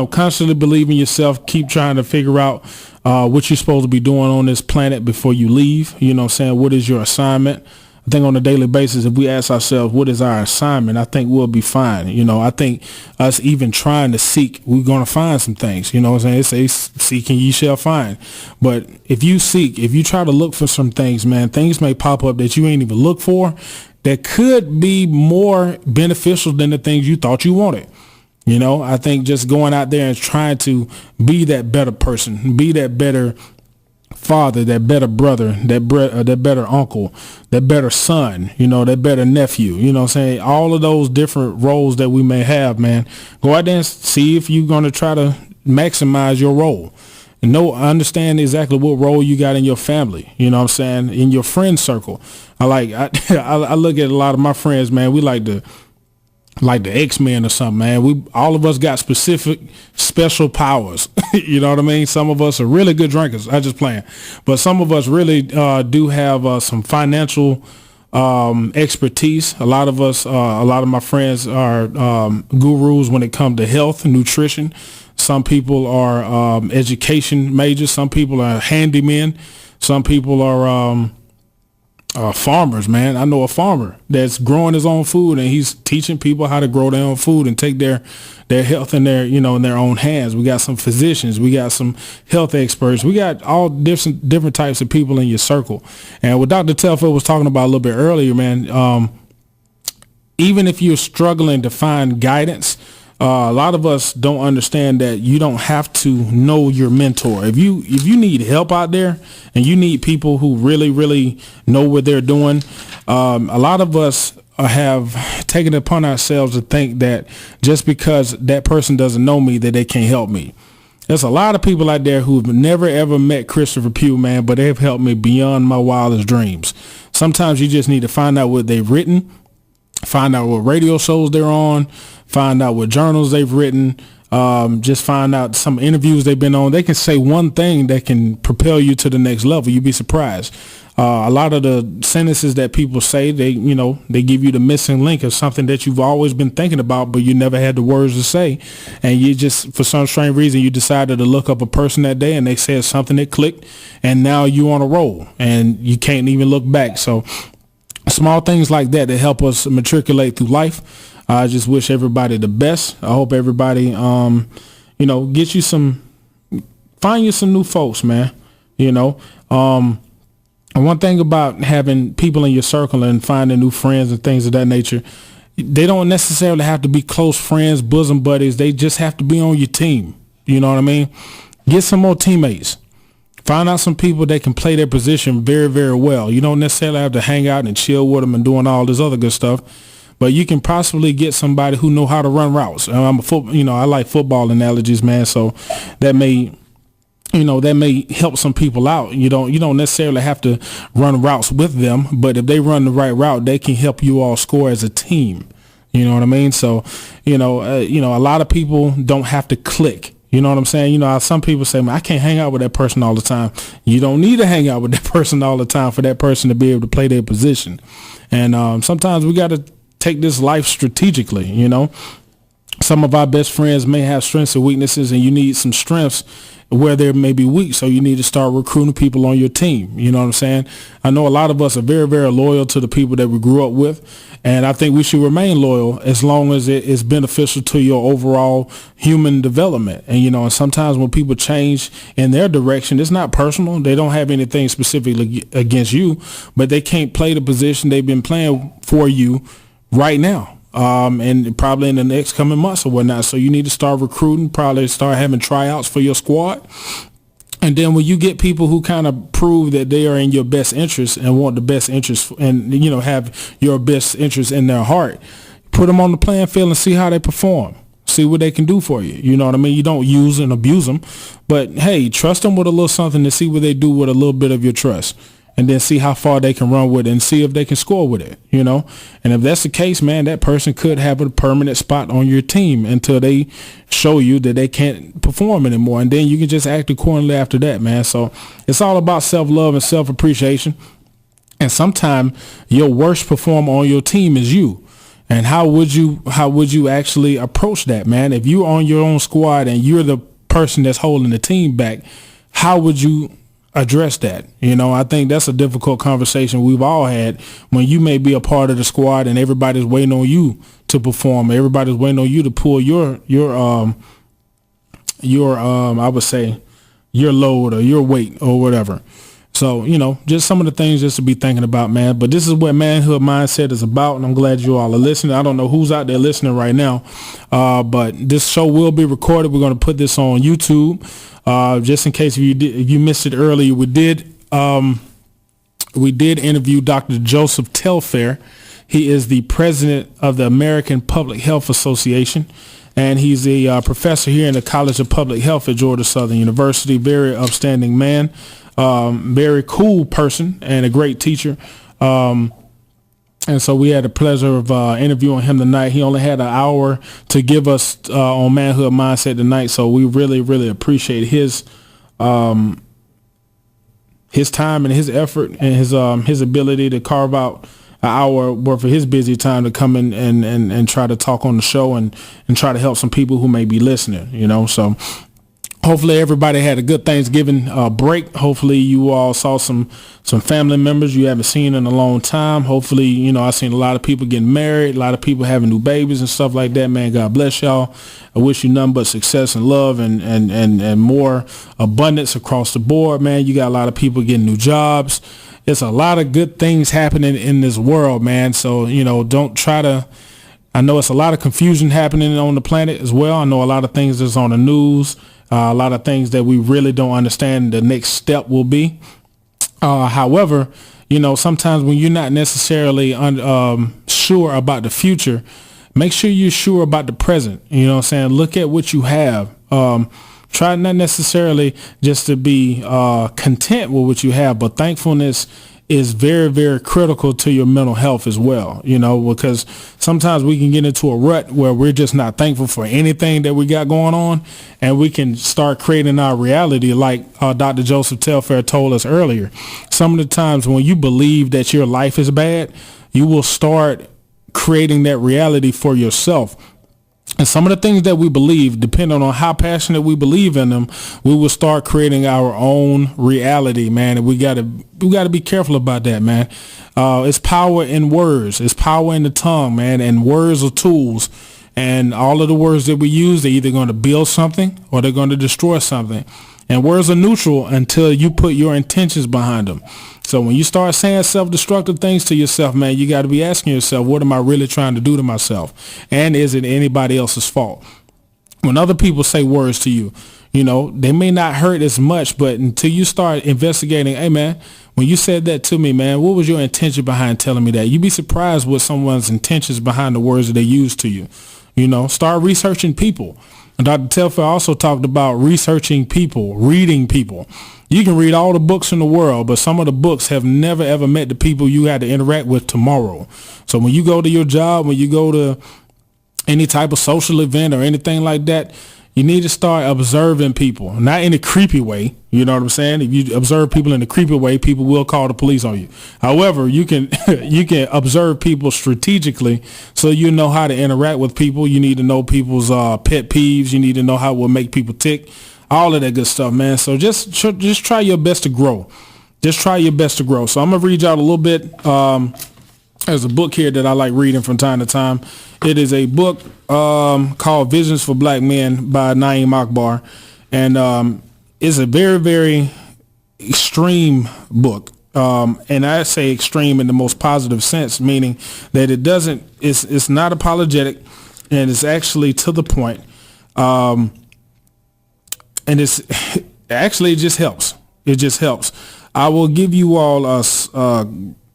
constantly believe in yourself, keep trying to figure out what you're supposed to be doing on this planet before you leave. What is your assignment? I think on a daily basis, if we ask ourselves, what is our assignment, I think we'll be fine. I think us even trying to seek, we're going to find some things. It says, seek and ye shall find. But if you seek, if you try to look for some things, man, things may pop up that you ain't even look for that could be more beneficial than the things you thought you wanted. I think just going out there and trying to be that better person, be that better father, that better brother, that better uncle, that better son, that better nephew, all of those different roles that we may have, man. Go out there and see if you're going to try to maximize your role. And understand exactly what role you got in your family, in your friend circle. I look at a lot of my friends, man, we like the X-Men or something, man. All of us got specific special powers. You know what I mean? Some of us are really good drinkers. I just playing. But some of us really do have some financial expertise. A lot of my friends are gurus when it comes to health and nutrition. Some people are education majors. Some people are handymen. Some people are farmers, man. I know a farmer that's growing his own food, and he's teaching people how to grow their own food and take their health in their own hands. We got some physicians, we got some health experts, we got all different types of people in your circle. And what Dr. Telfair was talking about a little bit earlier, man, even if you're struggling to find guidance, a lot of us don't understand that you don't have to know your mentor. If you need help out there and you need people who really, really know what they're doing, a lot of us have taken it upon ourselves to think that just because that person doesn't know me, that they can't help me. There's a lot of people out there who've never, ever met Christopher Pugh, man, but they've helped me beyond my wildest dreams. Sometimes you just need to find out what they've written, find out what radio shows they're on, find out what journals they've written, just find out some interviews they've been on. They can say one thing that can propel you to the next level. You'd be surprised. A lot of the sentences that people say, they give you the missing link of something that you've always been thinking about, but you never had the words to say. And you just, for some strange reason, you decided to look up a person that day and they said something that clicked, and now you on a roll and you can't even look back. So small things like that help us matriculate through life. I just wish everybody the best. I hope everybody, get you find you some new folks, man. One thing about having people in your circle and finding new friends and things of that nature, they don't necessarily have to be close friends, bosom buddies. They just have to be on your team. You know what I mean? Get some more teammates. Find out some people that can play their position very, very well. You don't necessarily have to hang out and chill with them and doing all this other good stuff, but you can possibly get somebody who know how to run routes. I like football analogies, man. So that may help some people out. You don't necessarily have to run routes with them, but if they run the right route, they can help you all score as a team. You know what I mean? So, a lot of people don't have to click. You know what I'm saying? Some people say, I can't hang out with that person all the time. You don't need to hang out with that person all the time for that person to be able to play their position. And sometimes we got to take this life strategically, Some of our best friends may have strengths and weaknesses, and you need some strengths where they may be weak. So you need to start recruiting people on your team. You know what I'm saying? I know a lot of us are very, very loyal to the people that we grew up with. And I think we should remain loyal as long as it is beneficial to your overall human development. And sometimes when people change in their direction, it's not personal. They don't have anything specifically against you, but they can't play the position they've been playing for you right now. And probably in the next coming months or whatnot. So you need to start recruiting, probably start having tryouts for your squad. And then when you get people who kind of prove that they are in your best interest and want the best interest and, have your best interest in their heart, put them on the playing field and see how they perform. See what they can do for you. You know what I mean? You don't use and abuse them, but hey, trust them with a little something to see what they do with a little bit of your trust. And then see how far they can run with it and see if they can score with it, And if that's the case, man, that person could have a permanent spot on your team until they show you that they can't perform anymore. And then you can just act accordingly after that, man. So it's all about self-love and self-appreciation. And sometimes your worst performer on your team is you. And how would you actually approach that, man? If you're on your own squad and you're the person that's holding the team back, how would you address that? I think that's a difficult conversation we've all had when you may be a part of the squad and everybody's waiting on you to perform. Everybody's waiting on you to pull your I would say your load or your weight or whatever. So, just some of the things just to be thinking about, man. But this is what Manhood Mindset is about, and I'm glad you all are listening. I don't know who's out there listening right now, but this show will be recorded. We're going to put this on YouTube. Just in case if you missed it earlier, we did interview Dr. Joseph Telfair. He is the president of the American Public Health Association, and he's a professor here in the College of Public Health at Georgia Southern University. Very upstanding man, very cool person, and a great teacher. And so we had the pleasure of interviewing him tonight. He only had an hour to give us on Manhood Mindset tonight, so we really, really appreciate his time and his effort and his ability to carve out an hour worth of his busy time to come in and try to talk on the show and try to help some people who may be listening. So hopefully everybody had a good Thanksgiving break. Hopefully you all saw some family members you haven't seen in a long time. Hopefully, I've seen a lot of people getting married, a lot of people having new babies and stuff like that, man. God bless y'all. I wish you nothing but success and love and more abundance across the board, man. You got a lot of people getting new jobs. It's a lot of good things happening in this world, man. So, don't try to, I know it's a lot of confusion happening on the planet as well. I know a lot of things that's on the news. A lot of things that we really don't understand the next step will be. However, sometimes when you're not necessarily sure about the future, make sure you're sure about the present. Look at what you have. Try not necessarily just to be content with what you have, but thankfulness is very, very critical to your mental health as well, because sometimes we can get into a rut where we're just not thankful for anything that we got going on, and we can start creating our reality like Dr. Joseph Telfair told us earlier. Some of the times when you believe that your life is bad, you will start creating that reality for yourself. And some of the things that we believe, depending on how passionate we believe in them, we will start creating our own reality, man. And we gotta be careful about that, man. It's power in words. It's power in the tongue, man. And words are tools. And all of the words that we use, they're either going to build something or they're going to destroy something. And words are neutral until you put your intentions behind them. So when you start saying self-destructive things to yourself, man, you got to be asking yourself, what am I really trying to do to myself? And is it anybody else's fault? When other people say words to you, they may not hurt as much, but until you start investigating, hey, man, when you said that to me, man, what was your intention behind telling me that? You'd be surprised what someone's intentions behind the words that they use to you. Start researching people. And Dr. Telfair also talked about researching people, reading people. You can read all the books in the world, but some of the books have never, ever met the people you had to interact with tomorrow. So when you go to your job, when you go to any type of social event or anything like that, You need to start observing people, not in a creepy way. You know what I'm saying? If you observe people in a creepy way, people will call the police on you. However, you can you can observe people strategically, so you know how to interact with people. You need to know people's pet peeves. You need to know how it will make people tick. All of that good stuff, man. So just try your best to grow. Just try your best to grow. So I'm gonna read y'all a little bit. There's a book here that I like reading from time to time. It is a book called Visions for Black Men by Naeem Akbar. And it's a very, very extreme book. And I say extreme in the most positive sense, meaning that it's not apologetic, and it's actually to the point. And it's actually, it just helps. It just helps. I will give you all a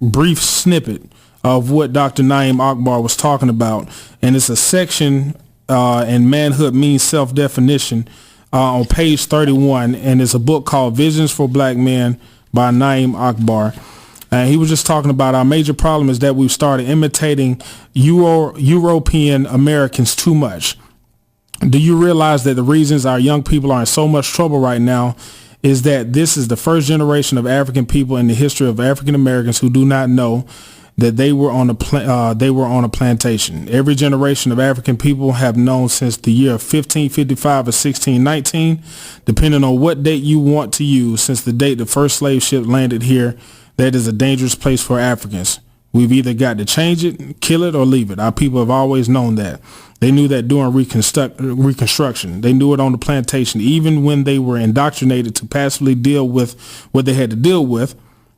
brief snippet of what Dr. Naeem Akbar was talking about, and it's a section in Manhood Means Self-Definition on page 31, and it's a book called Visions for Black Men by Naeem Akbar. And he was just talking about our major problem is that we've started imitating European Americans too much. Do you realize that the reasons our young people are in so much trouble right now is that this is the first generation of African people in the history of African Americans who do not know that they were on a plantation. Every generation of African people have known since the year of 1555 or 1619, depending on what date you want to use, since the date the first slave ship landed here, that is a dangerous place for Africans. We've either got to change it, kill it, or leave it. Our people have always known that. They knew that during Reconstruction. They knew it on the plantation. Even when they were indoctrinated to passively deal with what they had to deal with,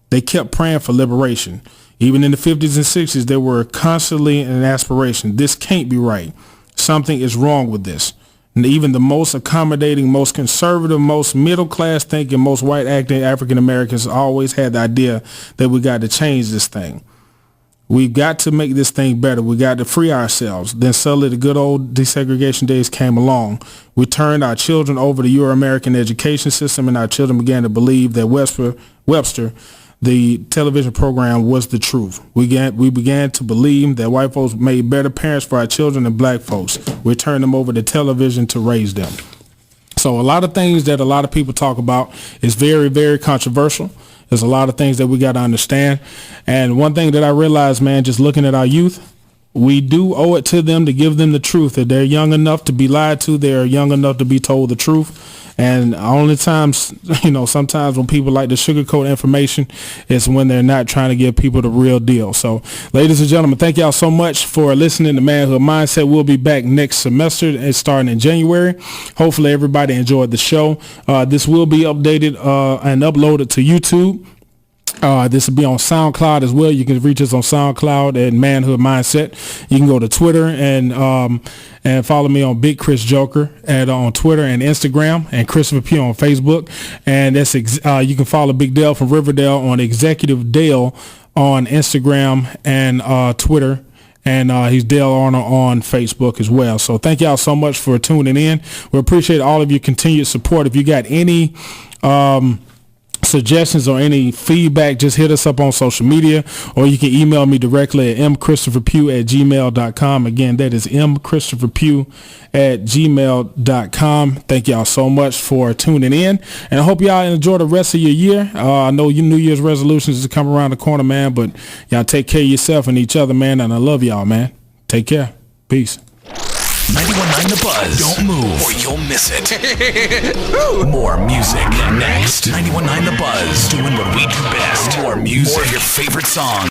they kept praying for liberation. Even in the 50s and 60s, there were constantly an aspiration. This can't be right. Something is wrong with this. And even the most accommodating, most conservative, most middle-class thinking, most white acting African Americans always had the idea that we got to change this thing. We've got to make this thing better. We got to free ourselves. Then suddenly the good old desegregation days came along. We turned our children over to Euro-American education system, and our children began to believe that Webster, the television program, was the truth. We began to believe that white folks made better parents for our children than black folks. We turned them over to television to raise them. So a lot of things that a lot of people talk about is very, very controversial. There's a lot of things that we got to understand. And one thing that I realized, man, just looking at our youth, we do owe it to them to give them the truth. That they're young enough to be lied to. They're young enough to be told the truth. And only times, sometimes when people like to sugarcoat information is when they're not trying to give people the real deal. So, ladies and gentlemen, thank y'all so much for listening to Manhood Mindset. We'll be back next semester and starting in January. Hopefully everybody enjoyed the show. This will be updated and uploaded to YouTube. This will be on SoundCloud as well. You can reach us on SoundCloud at Manhood Mindset. You can go to Twitter and follow me on Big Chris Joker on Twitter and Instagram, and Christopher Pugh on Facebook. And that's you can follow Big Dale from Riverdale on Executive Dale on Instagram and Twitter. And he's Dale Arnold on Facebook as well. So thank y'all so much for tuning in. We appreciate all of your continued support. If you got any suggestions or any feedback, just hit us up on social media, or you can email me directly at mchristopherpugh@gmail.com. Again, that is mchristopherpugh@gmail.com. Thank y'all so much for tuning in, and I hope y'all enjoy the rest of your year. I know your New Year's resolutions is coming around the corner, man, but y'all take care of yourself and each other, man, and I love y'all, man. Take care. Peace. 91.9 The Buzz. Don't move or you'll miss it. More music next. 91.9 The Buzz. Doing what we do best. More music. More of your favorite songs.